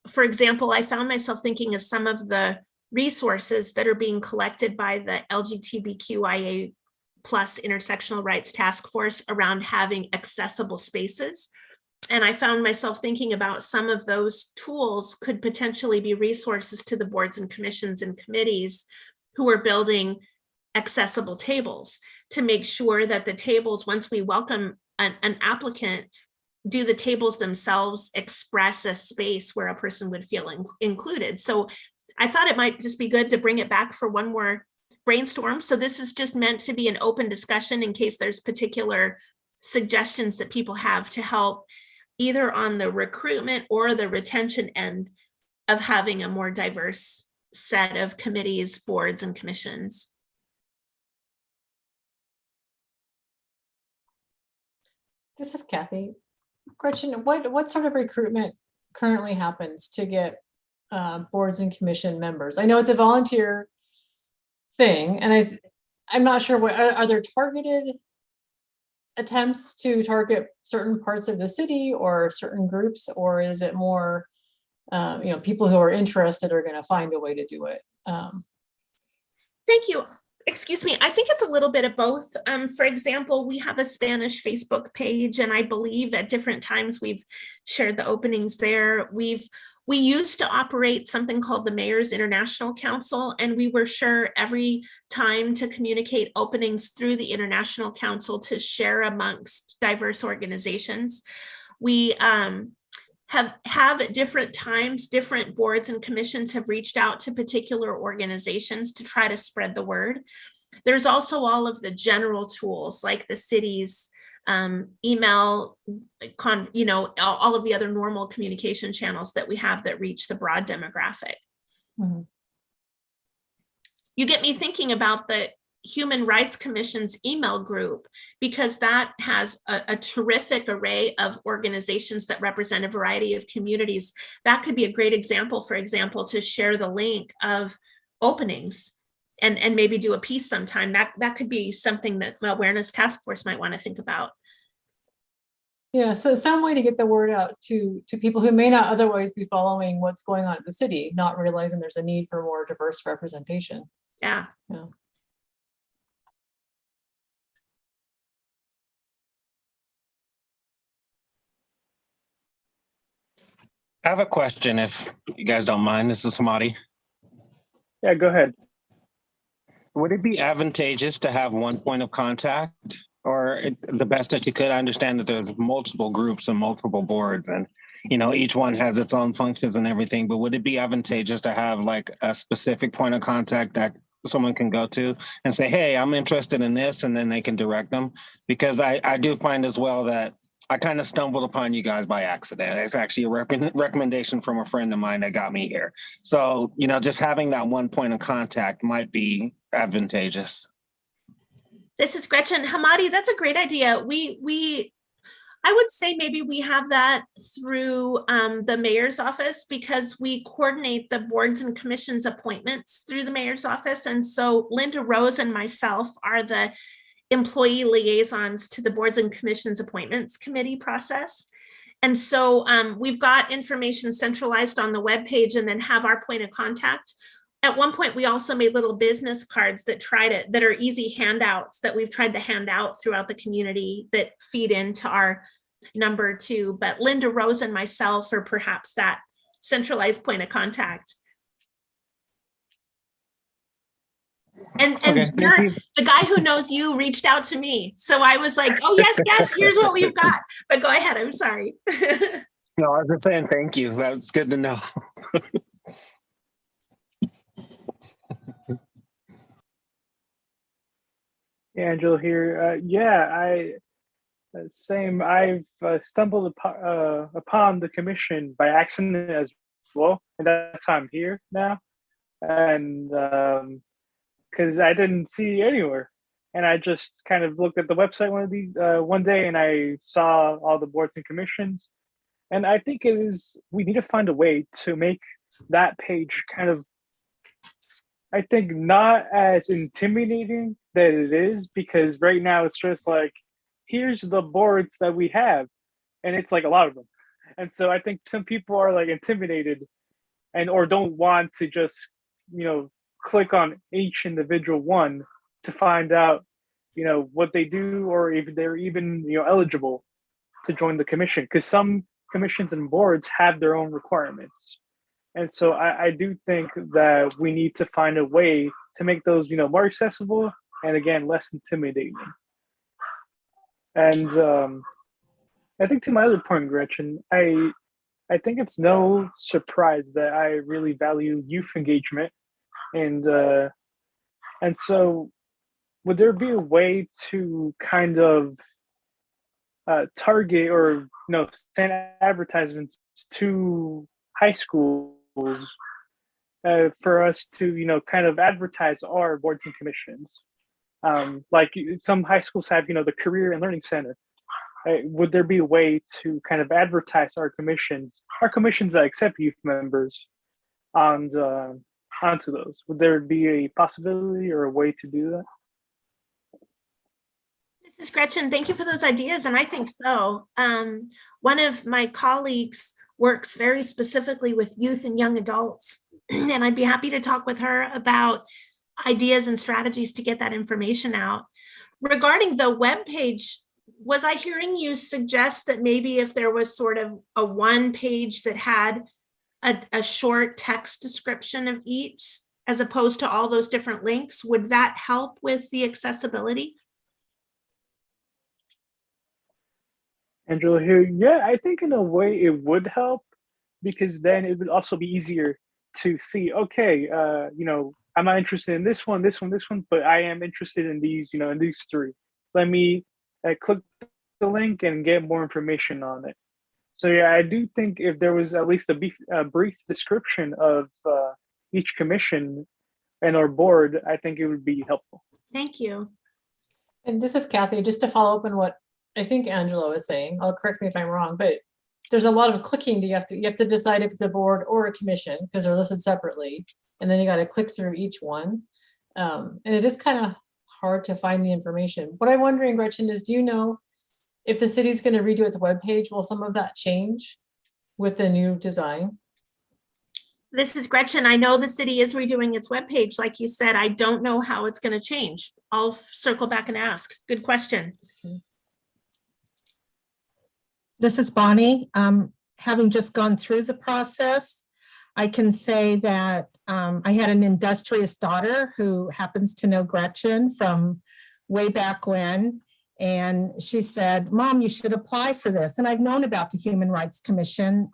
For example, I found myself thinking of some of the resources that are being collected by the LGBTQIA+ Intersectional Rights Task Force around having accessible spaces. And I found myself thinking about some of those tools could potentially be resources to the boards and commissions and committees who are building accessible tables to make sure that the tables, once we welcome an applicant, do the tables themselves express a space where a person would feel included. So I thought it might just be good to bring it back for one more brainstorm. So this is just meant to be an open discussion in case there's particular suggestions that people have to help either on the recruitment or the retention end of having a more diverse set of committees, boards, and commissions. This is Kathy. Gretchen, what sort of recruitment currently happens to get boards and commission members? I know it's a volunteer thing, and I'm not sure what are there targeted attempts to target certain parts of the city or certain groups, or is it more people who are interested are going to find a way to do it? Thank you. Excuse me, I think it's a little bit of both. For example, we have a Spanish Facebook page, and I believe at different times we've shared the openings there. We used to operate something called the Mayor's International Council, and we were sure every time to communicate openings through the International Council to share amongst diverse organizations. We have at different times, different boards and commissions have reached out to particular organizations to try to spread the word. There's also all of the general tools like the city's email, all of the other normal communication channels that we have that reach the broad demographic. Mm-hmm. You get me thinking about the Human Rights Commission's email group, because that has a terrific array of organizations that represent a variety of communities. That could be a great example, for example, to share the link of openings and maybe do a piece sometime. That could be something that the awareness task force might want to think about. Yeah, so some way to get the word out to people who may not otherwise be following what's going on in the city, not realizing there's a need for more diverse representation. Yeah. Yeah. I have a question if you guys don't mind. This is Hamadi. Yeah, go ahead. Would it be advantageous to have one point of contact, or the best that you could? I understand that there's multiple groups and multiple boards, and each one has its own functions and everything, but would it be advantageous to have like a specific point of contact that someone can go to and say, hey, I'm interested in this, and then they can direct them? Because I do find as well that I kind of stumbled upon you guys by accident. It's actually a recommendation from a friend of mine that got me here. So, just having that one point of contact might be advantageous. This is Gretchen. Hamadi, that's a great idea. I would say maybe we have that through the mayor's office, because we coordinate the boards and commissions appointments through the mayor's office. And so Linda Rose and myself are the employee liaisons to the boards and commissions appointments committee process. And so we've got information centralized on the webpage and then have our point of contact. At one point, we also made little business cards that are easy handouts that we've tried to hand out throughout the community that feed into our number too. But Linda Rose and myself are perhaps that centralized point of contact. And Okay, the guy who knows you reached out to me. So I was like, oh, yes, here's what we've got. But go ahead, I'm sorry. No, I was just saying thank you. That's good to know. Angela here. Same. I've stumbled upon the commission by accident as well, and that's why I'm here now. And because I didn't see anywhere, and I just kind of looked at the website one day, and I saw all the boards and commissions, and I think we need to find a way to make that page kind of, I think, not as intimidating that it is, because right now it's just like, here's the boards that we have, and it's like a lot of them. And so I think some people are like intimidated or don't want to just, click on each individual one to find out, what they do, or if they're even, eligible to join the commission, because some commissions and boards have their own requirements. And so I do think that we need to find a way to make those, more accessible and, again, less intimidating. And I think to my other point, Gretchen, I think it's no surprise that I really value youth engagement. And so would there be a way to kind of target or, send advertisements to high schools for us to, kind of advertise our boards and commissions? Like some high schools have, the Career and Learning Center. Would there be a way to kind of advertise our commissions that accept youth members onto those? Would there be a possibility or a way to do that? This is Gretchen. Thank you for those ideas. And I think so. One of my colleagues works very specifically with youth and young adults, and I'd be happy to talk with her about ideas and strategies to get that information out. Regarding the webpage, was I hearing you suggest that maybe if there was sort of a one page that had a short text description of each, as opposed to all those different links, would that help with the accessibility? Angela here. Yeah, I think in a way it would help, because then it would also be easier to see, okay, I'm not interested in this one, but I am interested in these, in these three. Let me click the link and get more information on it. So yeah, I do think if there was at least a brief description of each commission and our board, I think it would be helpful. Thank you. And this is Kathy, just to follow up on what I think Angela was saying. I'll correct me if I'm wrong, but there's a lot of clicking. You have to decide if it's a board or a commission, because they're listed separately. And then you got to click through each one. And it is kind of hard to find the information. What I'm wondering, Gretchen, is do you know if the city's going to redo its webpage, will some of that change with the new design? This is Gretchen. I know the city is redoing its webpage. Like you said, I don't know how it's going to change. I'll circle back and ask. Good question. This is Bonnie. Having just gone through the process, I can say that I had an industrious daughter who happens to know Gretchen from way back when. And she said, Mom, you should apply for this. And I've known about the Human Rights Commission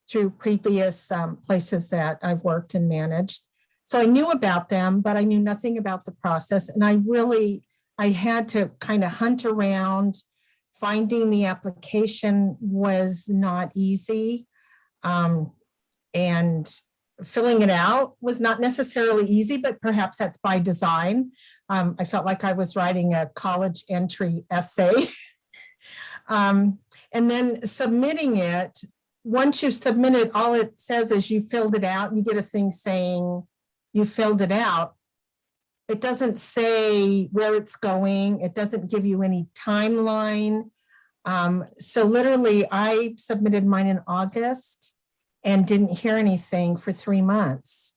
through previous places that I've worked and managed. So I knew about them, but I knew nothing about the process. And I had to kind of hunt around. Finding the application was not easy. And filling it out was not necessarily easy, but perhaps that's by design. I felt like I was writing a college entry essay. And then submitting it, once you submit it, all it says is you filled it out. You get a thing saying you filled it out. It doesn't say where it's going. It doesn't give you any timeline. So literally I submitted mine in August and didn't hear anything for 3 months.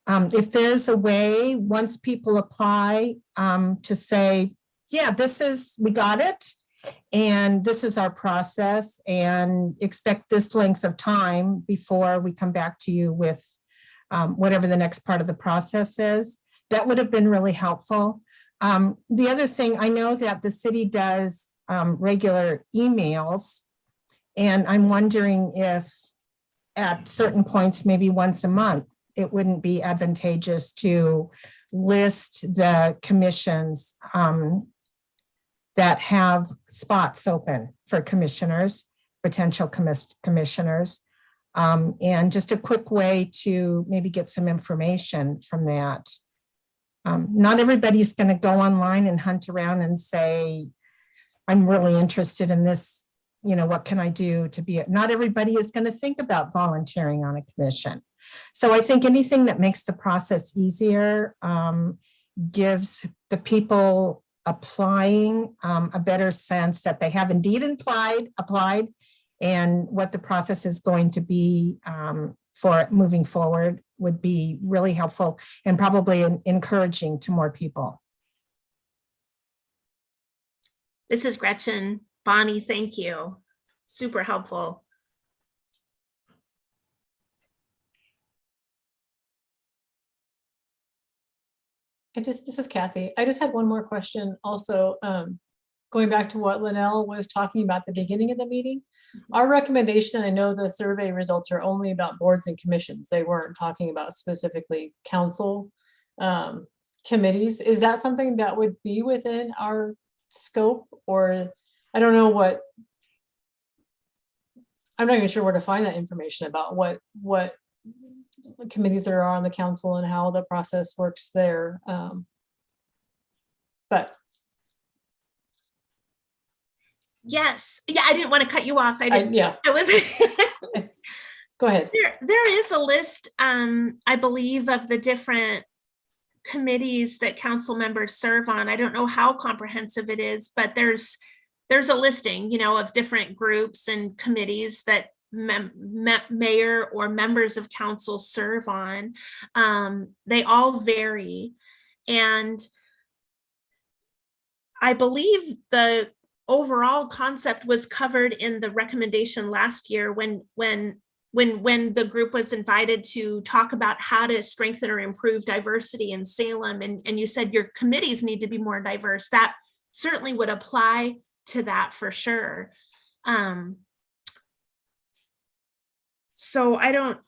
If there's a way, once people apply, to say, yeah, we got it, and this is our process, and expect this length of time before we come back to you with whatever the next part of the process is, that would have been really helpful. The other thing, I know that the city does regular emails, and I'm wondering if at certain points, maybe once a month, it wouldn't be advantageous to list the commissions that have spots open for commissioners, potential commissioners, and just a quick way to maybe get some information from that. Not everybody's going to go online and hunt around and say, I'm really interested in this, what can I do to be it? Not everybody is going to think about volunteering on a commission. So I think anything that makes the process easier gives the people applying a better sense that they have indeed applied and what the process is going to be for moving forward would be really helpful and probably encouraging to more people. This is Gretchen. Bonnie, thank you. Super helpful. This is Kathy. I just had one more question also, going back to what Lanell was talking about at the beginning of the meeting. Our recommendation, and I know the survey results are only about boards and commissions. They weren't talking about specifically council committees. Is that something that would be within our scope, or I don't know what, I'm not even sure where to find that information about what committees there are on the council and how the process works there. But yes, yeah, I didn't want to cut you off. yeah, I was go ahead. There is a list, I believe, of the different committees that council members serve on. I don't know how comprehensive it is, but there's a listing, of different groups and committees that mayor or members of council serve on. They all vary. And I believe the overall concept was covered in the recommendation last year when the group was invited to talk about how to strengthen or improve diversity in Salem. And you said your committees need to be more diverse. That certainly would apply to that for sure. So I don't,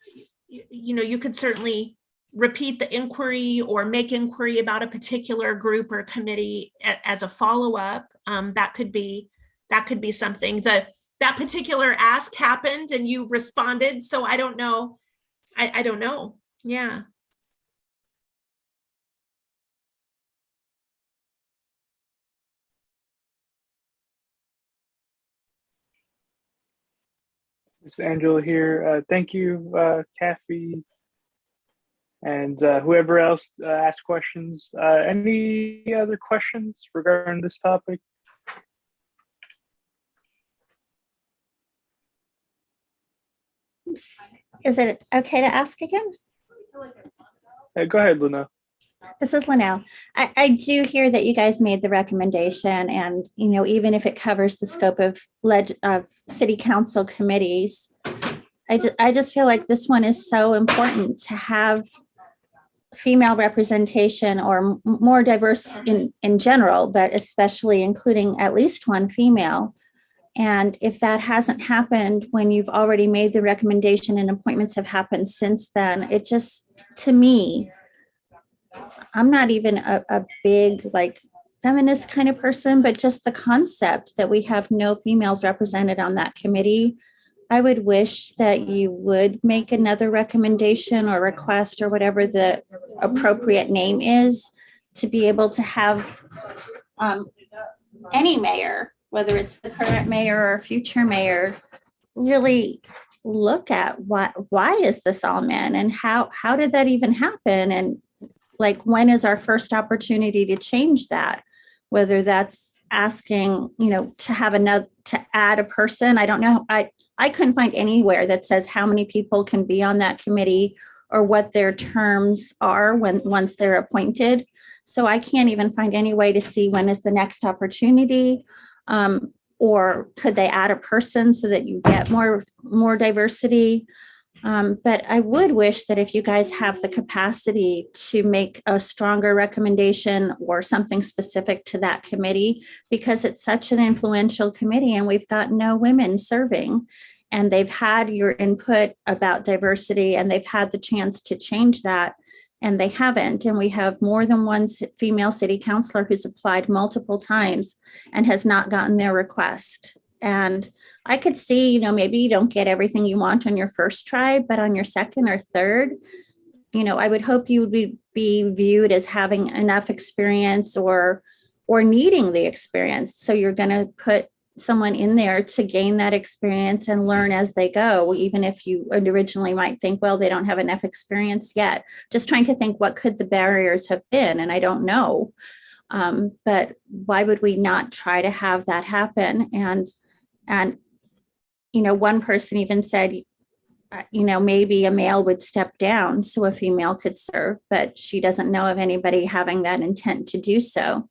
you could certainly repeat the inquiry or make inquiry about a particular group or committee as a follow-up. That could be something. That particular ask happened and you responded. So I don't know. I don't know. Yeah. It's Angela here. Thank you, Kathy, And whoever else asked questions, any other questions regarding this topic? Is it okay to ask again? Go ahead, Luna. This is Lanell. I do hear that you guys made the recommendation, and even if it covers the scope of city council committees, I just feel like this one is so important to have female representation or more diverse in general, but especially including at least one female. And if that hasn't happened when you've already made the recommendation and appointments have happened since then, it just, to me, I'm not even a big feminist kind of person, but just the concept that we have no females represented on that committee, I would wish that you would make another recommendation or request or whatever the appropriate name is to be able to have any mayor, whether it's the current mayor or future mayor, really look at why is this all men and how did that even happen? And when is our first opportunity to change that? Whether that's asking, to have to add a person. I don't know. I couldn't find anywhere that says how many people can be on that committee or what their terms are once they're appointed. So I can't even find any way to see when is the next opportunity. Or could they add a person so that you get more diversity? But I would wish that if you guys have the capacity to make a stronger recommendation or something specific to that committee, because it's such an influential committee and we've got no women serving, and they've had your input about diversity and they've had the chance to change that, and they haven't. And we have more than one female city councilor who's applied multiple times and has not gotten their request. And I could see, maybe you don't get everything you want on your first try, but on your second or third, I would hope you would be viewed as having enough experience or needing the experience. So you're going to put someone in there to gain that experience and learn as they go, even if you originally might think, well, they don't have enough experience yet. Just trying to think, what could the barriers have been? And I don't know. But why would we not try to have that happen? And one person even said, maybe a male would step down so a female could serve, but she doesn't know of anybody having that intent to do so.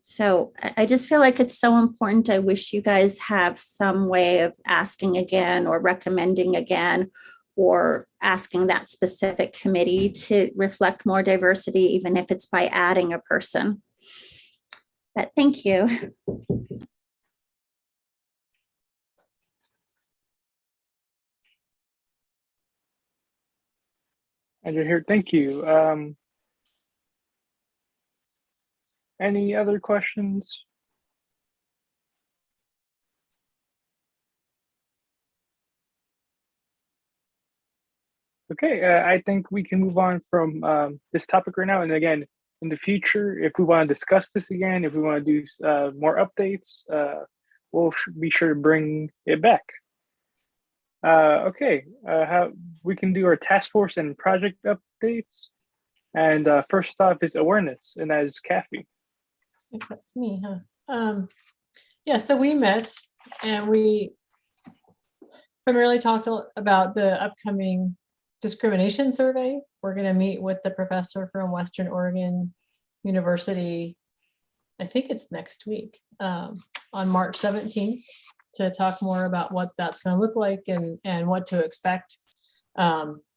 So I just feel like it's so important. I wish you guys have some way of asking again or recommending again or asking that specific committee to reflect more diversity, even if it's by adding a person. But thank you. And you're here. Thank you. Any other questions? Okay, I think we can move on from this topic right now. And again, in the future, if we want to discuss this again, if we want to do more updates, we'll be sure to bring it back. Okay, how we can do our task force and project updates. And first off is awareness, and that is Kathy. I guess that's me, huh? Yeah, so we met and we primarily talked about the upcoming discrimination survey. We're going to meet with the professor from Western Oregon University. I think it's next week, on March 17th, to talk more about what that's going to look like and what to expect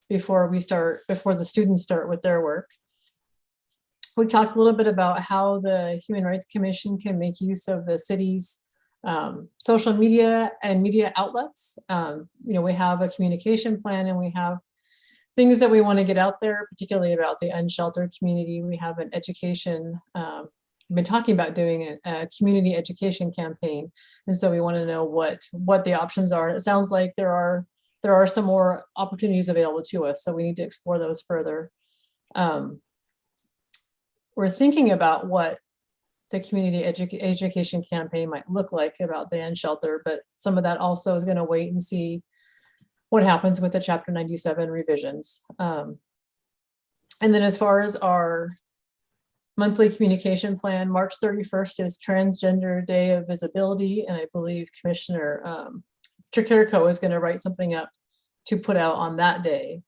before the students start with their work. We talked a little bit about how the Human Rights Commission can make use of the city's social media and media outlets. We have a communication plan and we have things that we want to get out there, particularly about the unsheltered community. We have an education, we've been talking about doing a community education campaign. And so we want to know what the options are. It sounds like there are some more opportunities available to us, so we need to explore those further. We're thinking about what the community education campaign might look like about the unsheltered, but some of that also is going to wait and see what happens with the Chapter 97 revisions. And then as far as our monthly communication plan, March 31st is Transgender Day of Visibility. And I believe Commissioner Tricarico is going to write something up to put out on that day.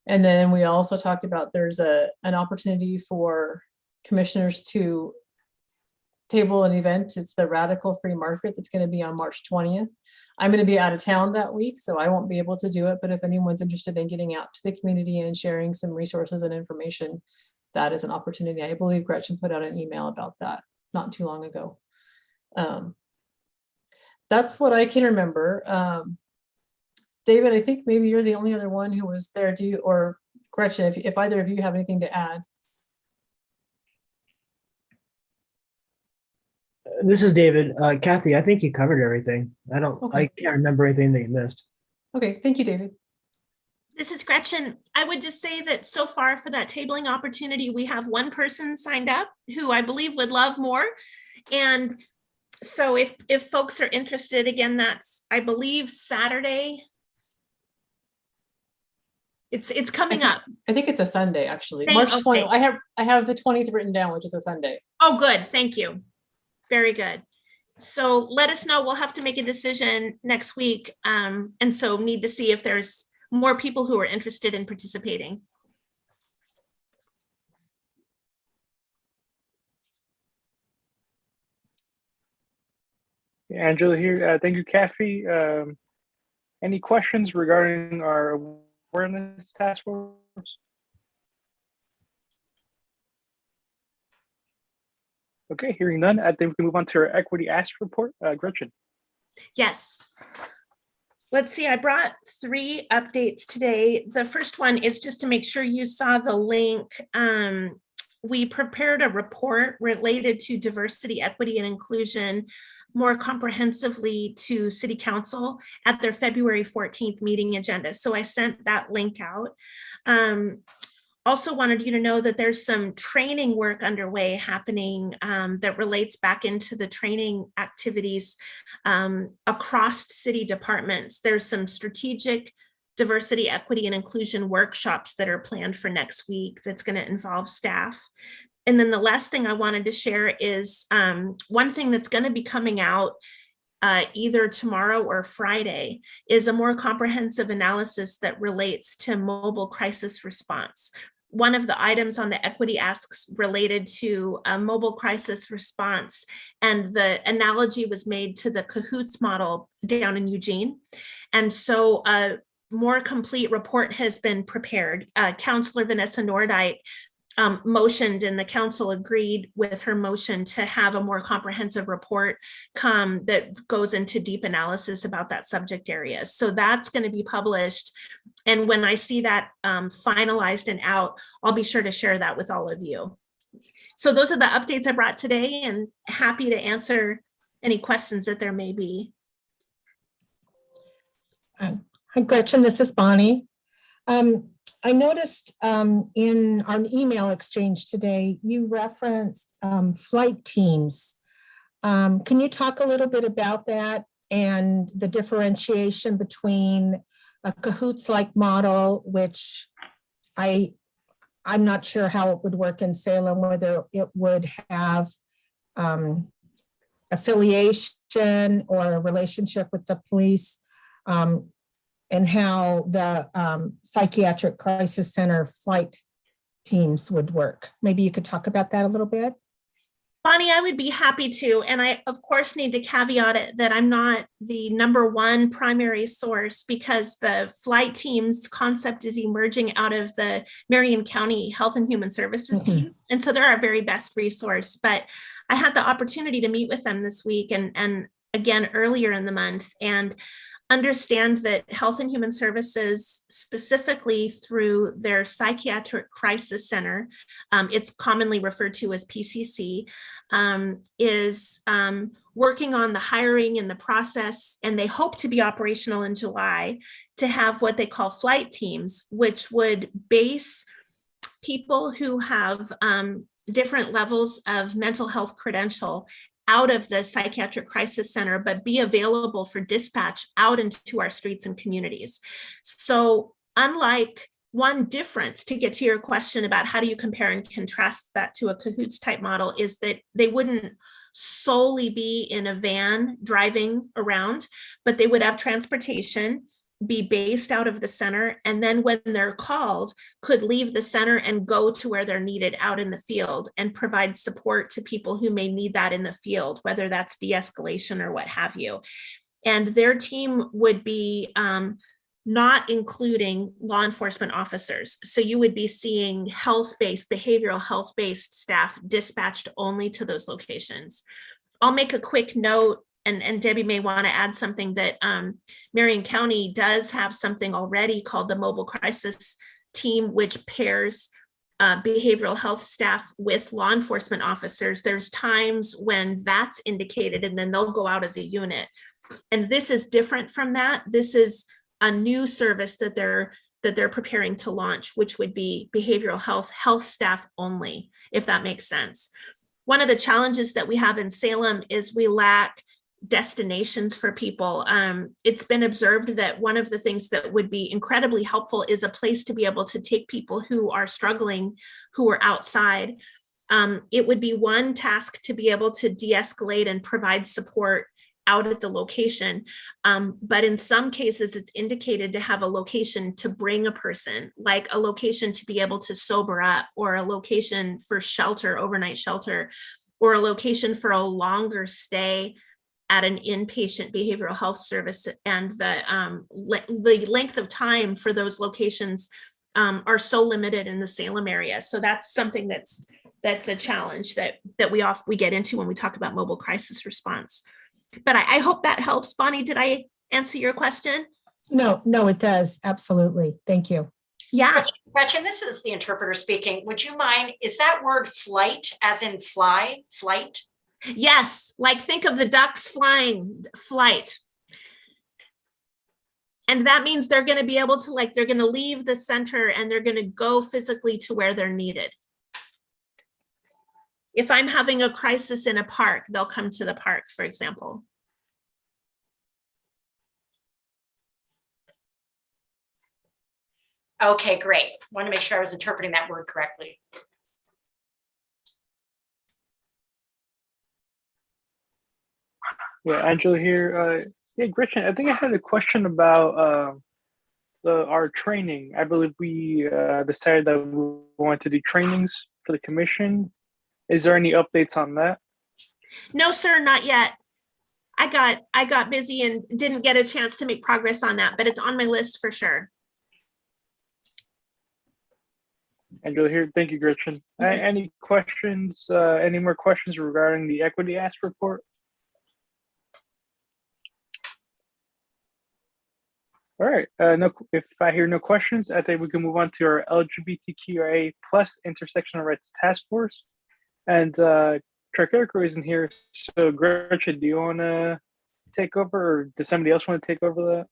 And then we also talked about there's an opportunity for commissioners to table an event. It's the Radical Free Market that's going to be on March 20th. I'm going to be out of town that week, so I won't be able to do it. But if anyone's interested in getting out to the community and sharing some resources and information, that is an opportunity. I believe Gretchen put out an email about that not too long ago. That's what I can remember. David, I think maybe you're the only other one who was there. Do you, or Gretchen, if either of you have anything to add? This is David. Kathy, I think you covered everything. I Okay. can't remember anything that you missed. Okay, thank you, David. This is Gretchen. I would just say that so far for that tabling opportunity, we have one person signed up who I believe would love more. And so if folks are interested, again, that's, I believe, Saturday. It's coming up. I think it's a Sunday, actually. Hey, March 20. okay. I have the 20th written down, which is a Sunday. Oh, good. Thank you. Very good. So let us know. We'll have to make a decision next week. And so need to see if there's more people who are interested in participating. Angela here. Thank you, Kathy. Any questions regarding our awareness task force? Okay, hearing none, I think we can move on to our equity ask report. Gretchen. Yes. Let's see, I brought 3 updates today. The first one is just to make sure you saw the link. We prepared a report related to diversity, equity, and inclusion more comprehensively to City Council at their February 14th meeting agenda. So I sent that link out. Also wanted you to know that there's some training work underway happening that relates back into the training activities across city departments. There's some strategic diversity, equity, and inclusion workshops that are planned for next week that's going to involve staff. And then the last thing I wanted to share is one thing that's going to be coming out either tomorrow or Friday is a more comprehensive analysis that relates to mobile crisis response. One of the items on the equity asks related to a mobile crisis response, and the analogy was made to the CAHOOTS model down in Eugene. And so a more complete report has been prepared. Councilor Vanessa Nordite motioned, and the council agreed with her motion to have a more comprehensive report come that goes into deep analysis about that subject area. So that's going to be published. And when I see that finalized and out, I'll be sure to share that with all of you. So those are the updates I brought today, and happy to answer any questions that there may be. Hi, Gretchen, this is Bonnie. I noticed in our email exchange today, you referenced flight teams. Can you talk a little bit about that and the differentiation between a CAHOOTS-like model, which I'm not sure how it would work in Salem, whether it would have affiliation or a relationship with the police, and how the psychiatric crisis center flight teams would work. Maybe you could talk about that a little bit. Bonnie, I would be happy to. And I, of course, need to caveat it that I'm not the #1 primary source, because the flight teams concept is emerging out of the Marion County Health and Human Services team. And so they're our very best resource. But I had the opportunity to meet with them this week and again earlier in the month, and understand that Health and Human Services, specifically through their Psychiatric Crisis Center, it's commonly referred to as PCC, is working on the hiring and the process, and they hope to be operational in July to have what they call flight teams, which would base people who have different levels of mental health credential out of the Psychiatric Crisis Center, but be available for dispatch out into our streets and communities. So unlike one difference, to get to your question about how do you compare and contrast that to a Cahoots type model, is that they wouldn't solely be in a van driving around, but they would have transportation, be based out of the center, and then when they're called, could leave the center and go to where they're needed out in the field and provide support to people who may need that in the field, whether that's de-escalation or what have you. And their team would be not including law enforcement officers. So you would be seeing health-based, behavioral health-based staff dispatched only to those locations. I'll make a quick note, and Debbie may want to add something, that Marion County does have something already called the Mobile Crisis Team, which pairs behavioral health staff with law enforcement officers. There's times when that's indicated, and then they'll go out as a unit. And this is different from that. This is a new service that they're preparing to launch, which would be behavioral health staff only, if that makes sense. One of the challenges that we have in Salem is we lack destinations for people. It's been observed that one of the things that would be incredibly helpful is a place to be able to take people who are struggling, who are outside. It would be one task to be able to de-escalate and provide support out at the location. But in some cases, it's indicated to have a location to bring a person, like a location to be able to sober up, or a location for shelter, overnight shelter, or a location for a longer stay at an inpatient behavioral health service. And the length of time for those locations are so limited in the Salem area. So that's something that's a challenge that we get into when we talk about mobile crisis response. But I hope that helps. Bonnie, did I answer your question? No, it does. Absolutely. Thank you. Yeah. Gretchen, this is the interpreter speaking. Would you mind, is that word flight as in fly, flight? Yes, like think of the ducks flying, flight. And that means they're going to be able to, they're going to leave the center and they're going to go physically to where they're needed. If I'm having a crisis in a park, they'll come to the park, for example. Okay, great. Want to make sure I was interpreting that word correctly. Yeah, Angela here. Yeah, Gretchen, I think I had a question about our training. I believe we decided that we want to do trainings for the commission. Is there any updates on that? No, sir, not yet. I got busy and didn't get a chance to make progress on that, but it's on my list for sure. Angela here. Thank you, Gretchen. Any questions? Any more questions regarding the Equity Ask report? All right. No, if I hear no questions, I think we can move on to our LGBTQIA+ intersectional rights task force. And Tricerca isn't here, so Gretchen, do you want to take over, or does somebody else want to take over that?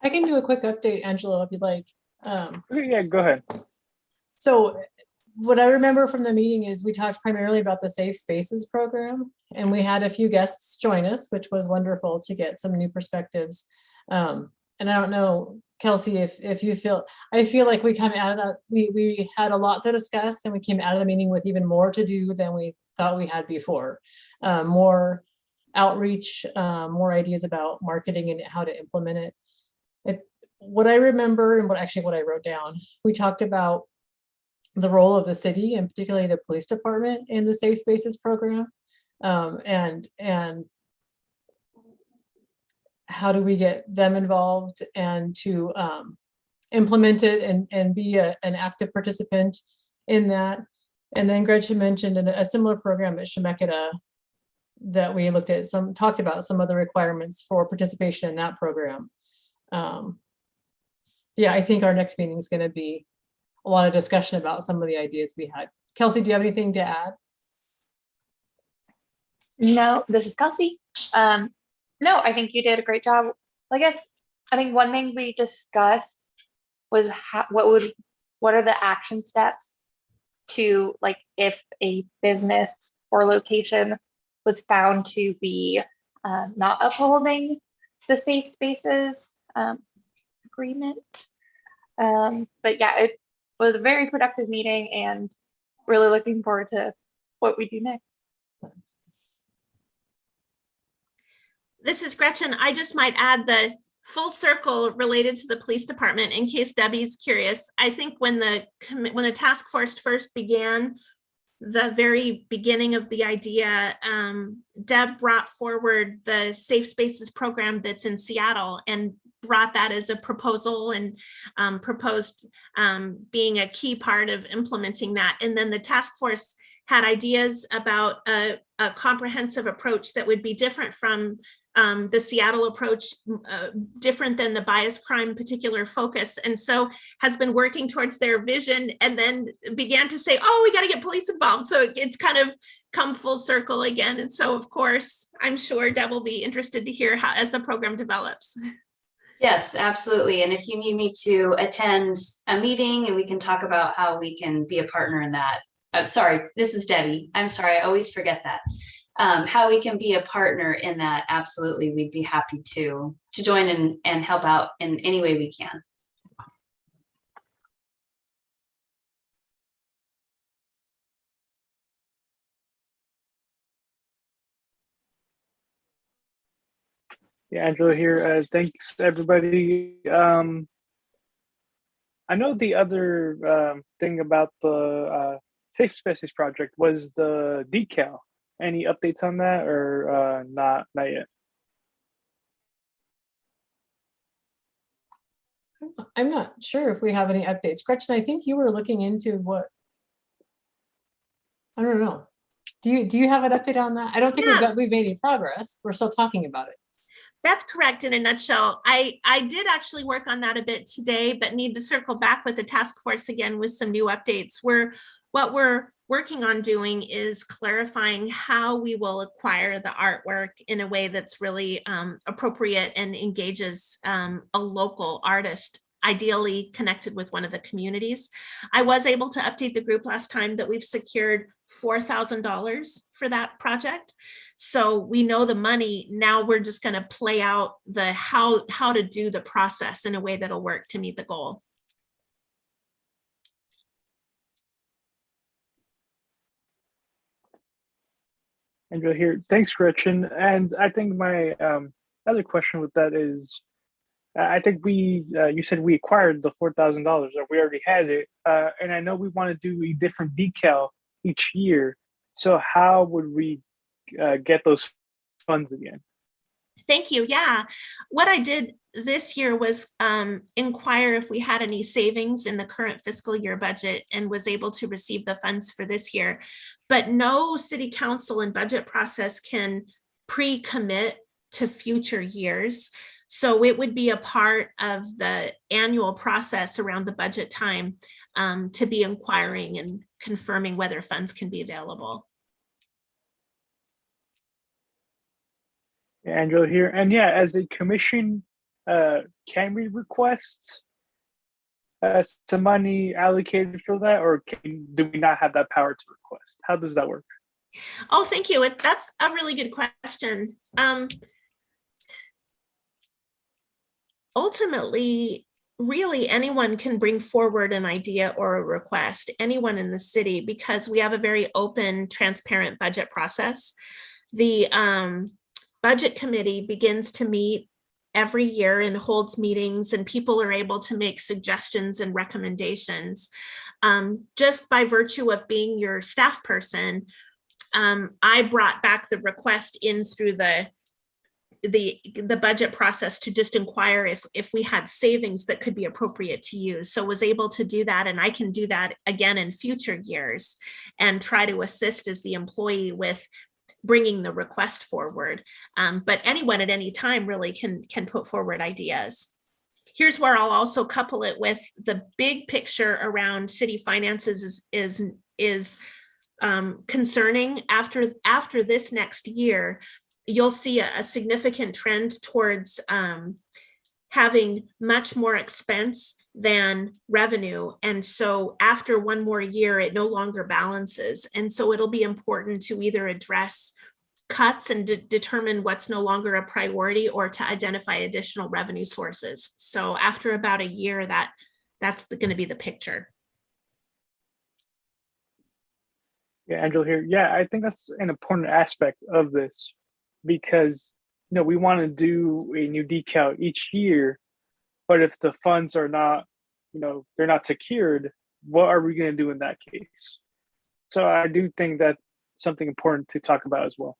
I can do a quick update, Angela, if you'd like. Okay, yeah, go ahead. So what I remember from the meeting is we talked primarily about the Safe Spaces program, and we had a few guests join us, which was wonderful to get some new perspectives. And I don't know, Kelsey, if you feel, I feel like we kind of added up, we had a lot to discuss, and we came out of the meeting with even more to do than we thought we had before. More outreach, more ideas about marketing and how to implement it. What I remember, and what I wrote down, we talked about the role of the city, and particularly the police department, in the Safe Spaces program, and how do we get them involved and to implement it and be an active participant in that. And then Gretchen mentioned a similar program at Chemeketa that we looked at, talked about some of the requirements for participation in that program. Yeah, I think our next meeting is going to be a lot of discussion about some of the ideas we had. Kelsey, do you have anything to add? No, this is Kelsey. No, I think you did a great job. I think one thing we discussed was what are the action steps to, if a business or location was found to be not upholding the Safe Spaces agreement. But yeah, it was a very productive meeting and really looking forward to what we do next. This is Gretchen. I just might add the full circle related to the police department in case Debbie's curious. I think when the task force first began, the very beginning of the idea, Deb brought forward the Safe Spaces program that's in Seattle and brought that as a proposal and proposed being a key part of implementing that. And then the task force had ideas about a comprehensive approach that would be different from the Seattle approach, different than the bias crime particular focus, and so has been working towards their vision, and then began to say, oh, we got to get police involved. So it's kind of come full circle again. And so of course, I'm sure Deb will be interested to hear how as the program develops. Yes, absolutely. And if you need me to attend a meeting and we can talk about how we can be a partner in that. I'm sorry, this is Debbie. I'm sorry, I always forget that. How we can be a partner in that, absolutely, we'd be happy to join and help out in any way we can. Yeah, Angela here. Thanks, everybody. I know the other thing about the Safe Spaces project was the decal. Any updates on that, or not yet? I'm not sure if we have any updates. Gretchen, I think you were looking into what, I don't know. Do you have an update on that? I don't think we've made any progress. We're still talking about it. That's correct in a nutshell. I did actually work on that a bit today, but need to circle back with the task force again with some new updates. What we're working on doing is clarifying how we will acquire the artwork in a way that's really appropriate and engages a local artist, ideally connected with one of the communities. I was able to update the group last time that we've secured $4,000 for that project. So we know the money. Now we're just going to play out the how to do the process in a way that'll work to meet the goal. Angela here. Thanks, Gretchen. And I think my other question with that is, I think you said we acquired the $4,000, or we already had it. And I know we want to do a different decal each year. So how would we get those funds again? Thank you. Yeah. What I did this year was inquire if we had any savings in the current fiscal year budget and was able to receive the funds for this year. But no city council and budget process can pre-commit to future years. So it would be a part of the annual process around the budget time to be inquiring and confirming whether funds can be available. Angela here. And yeah, as a commission, can we request some money allocated for that, or do we not have that power to request? How does that work? Oh, thank you. That's a really good question. Ultimately, really anyone can bring forward an idea or a request, anyone in the city, because we have a very open, transparent budget process. The budget committee begins to meet every year and holds meetings, and people are able to make suggestions and recommendations. Just by virtue of being your staff person, I brought back the request in through the budget process to just inquire if we had savings that could be appropriate to use. So was able to do that, and I can do that again in future years and try to assist as the employee with bringing the request forward. But anyone at any time really can put forward ideas. Here's where I'll also couple it with the big picture around city finances is concerning. After this next year, you'll see a significant trend towards having much more expense than revenue. And so after one more year, it no longer balances. And so it'll be important to either address cuts and determine what's no longer a priority, or to identify additional revenue sources. So after about a year, that That's going to be the picture. Yeah, Angela here. Yeah, I think that's an important aspect of this because we want to do a new decal each year, but if the funds are not, they're not secured, what are we going to do in that case? So I do think that's something important to talk about as well.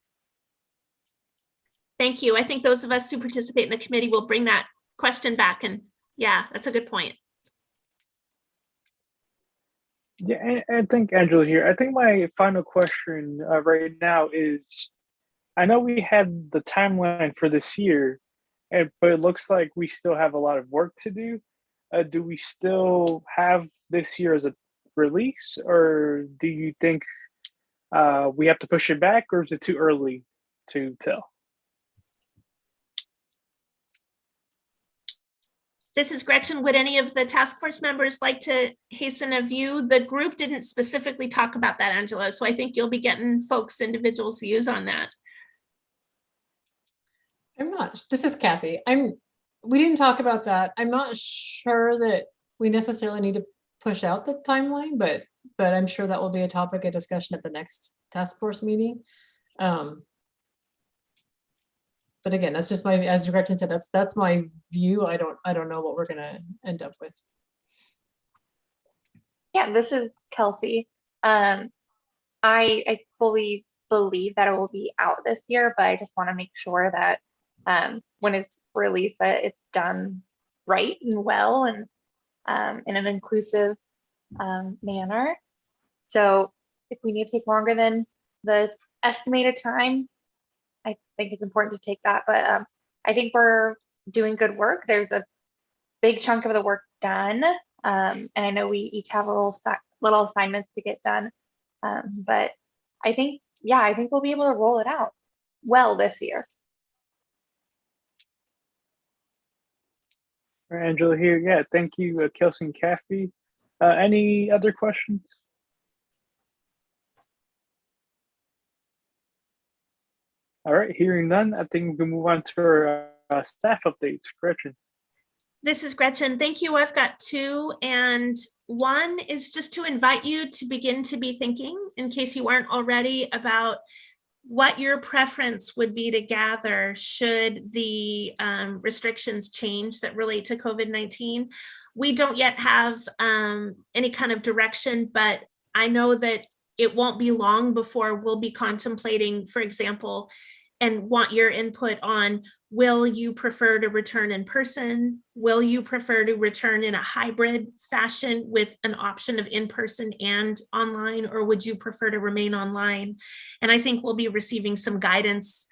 Thank you. I think those of us who participate in the committee will bring that question back. And yeah, that's a good point. Yeah, I think Angela here. I think my final question right now is, I know we had the timeline for this year, but it looks like we still have a lot of work to do. Do we still have this year as a release, or do you think we have to push it back, or is it too early to tell? This is Gretchen. Would any of the task force members like to hasten a view? The group didn't specifically talk about that, Angela, so I think you'll be getting folks' individuals' views on that. I'm not, this is Kathy. We didn't talk about that. I'm not sure that we necessarily need to push out the timeline, but I'm sure that will be a topic of discussion at the next task force meeting. But again, that's just as Gretchen said, that's my view. I don't know what we're gonna end up with. Yeah, this is Kelsey. I fully believe that it will be out this year, but I just want to make sure that when it's released, that it's done right and well and in an inclusive manner. So if we need to take longer than the estimated time, I think it's important to take that. But I think we're doing good work. There's a big chunk of the work done. And I know we each have a little assignments to get done. But I think we'll be able to roll it out well this year. All right, Angela here. Yeah, thank you, Kelsey and Kathy. Any other questions? All right, hearing none, I think we can move on to our staff updates. Gretchen. This is Gretchen. Thank you. I've got two, and one is just to invite you to begin to be thinking, in case you aren't already, about what your preference would be to gather should the restrictions change that relate to COVID-19. We don't yet have any kind of direction, but I know that it won't be long before we'll be contemplating, for example, and want your input on, will you prefer to return in person? Will you prefer to return in a hybrid fashion with an option of in-person and online, or would you prefer to remain online? And I think we'll be receiving some guidance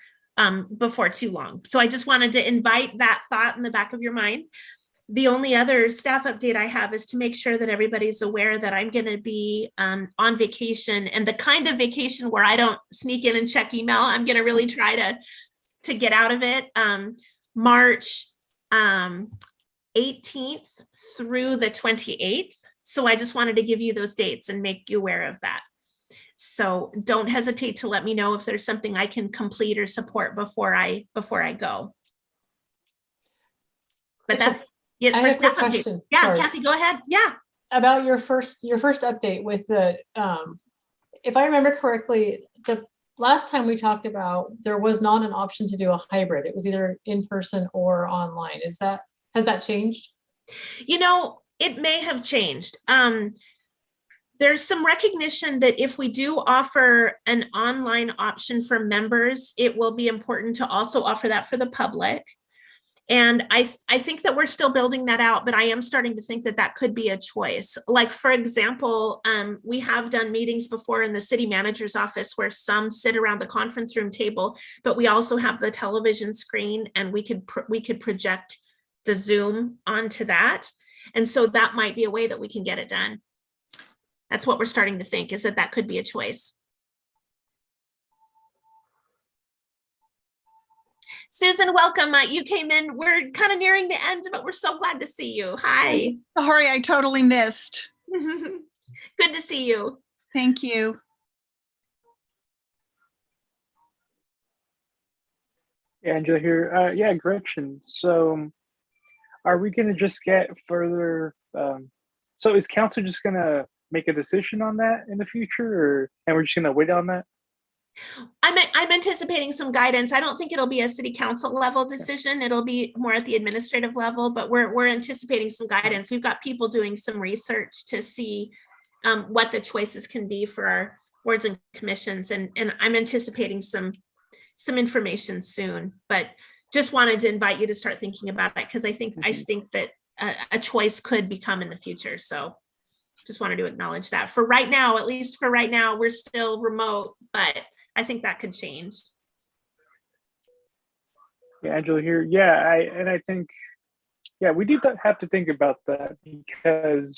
before too long. So I just wanted to invite that thought in the back of your mind. The only other staff update I have is to make sure that everybody's aware that I'm going to be on vacation, and the kind of vacation where I don't sneak in and check email. I'm going to really try to get out of it. March 18th through the 28th. So I just wanted to give you those dates and make you aware of that. So don't hesitate to let me know if there's something I can complete or support before I go. But that's it. I have a quick question. Yeah, Sorry. Kathy, go ahead. Yeah. About your first update with the, if I remember correctly, the last time we talked about, there was not an option to do a hybrid. It was either in person or online. Has that changed? It may have changed. There's some recognition that if we do offer an online option for members, it will be important to also offer that for the public. And I think that we're still building that out, but I am starting to think that that could be a choice. Like, for example, we have done meetings before in the city manager's office where some sit around the conference room table, but we also have the television screen, and we could project the Zoom onto that. And so that might be a way that we can get it done. That's what we're starting to think, is that could be a choice. Susan, welcome. You came in. We're kind of nearing the end, but we're so glad to see you. Hi. Sorry, I totally missed. Good to see you. Thank you. Yeah, Angela here. Gretchen. So are we going to just get further So is council just gonna make a decision on that in the future, or and we're just gonna wait on that? I'm anticipating some guidance. I don't think it'll be a city council level decision. It'll be more at the administrative level, but we're anticipating some guidance. We've got people doing some research to see what the choices can be for our boards and commissions, and I'm anticipating some information soon. But just wanted to invite you to start thinking about it, because I think that a choice could become in the future. So just wanted to acknowledge that. For right now, at least for right now, we're still remote, but I think that could change. Yeah, Angela here. Yeah, I think, yeah, we do have to think about that, because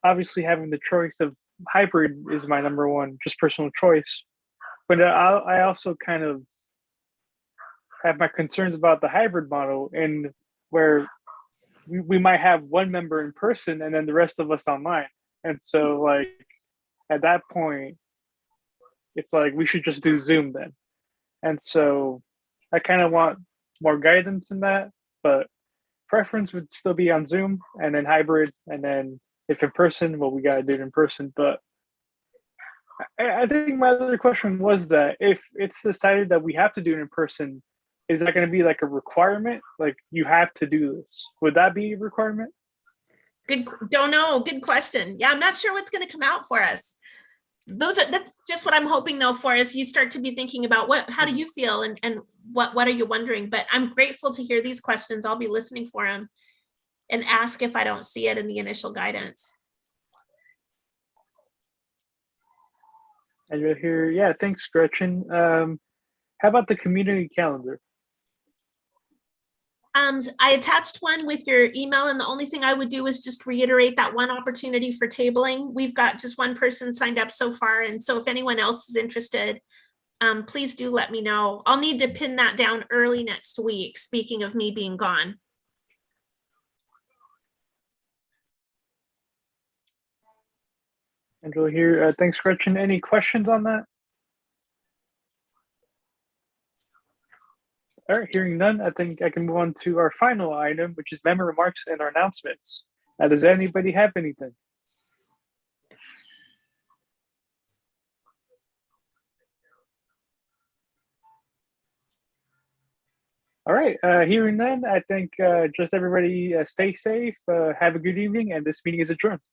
obviously having the choice of hybrid is my number one, just personal choice. But I also kind of have my concerns about the hybrid model, and where we might have one member in person and then the rest of us online. And so, like, at that point, it's like we should just do Zoom then. And so I kind of want more guidance in that, but preference would still be on Zoom, and then hybrid, and then if in person, well, we got to do it in person. But I think my other question was that if it's decided that we have to do it in person, is that going to be like a requirement? Like, you have to do this. Would that be a requirement? Don't know. Good question. Yeah, I'm not sure what's going to come out for us. That's just what I'm hoping though for, is you start to be thinking about how do you feel, and what are you wondering? But I'm grateful to hear these questions. I'll be listening for them and ask if I don't see it in the initial guidance. And you're here. Yeah, thanks, Gretchen. How about the community calendar? I attached one with your email, and the only thing I would do is just reiterate that one opportunity for tabling. We've got just one person signed up so far, and so if anyone else is interested, please do let me know. I'll need to pin that down early next week, speaking of me being gone. Angela here. Thanks, Gretchen. Any questions on that? All right, hearing none, I think I can move on to our final item, which is member remarks and our announcements. Does anybody have anything? All right, hearing none, I think just everybody stay safe, have a good evening, and this meeting is adjourned.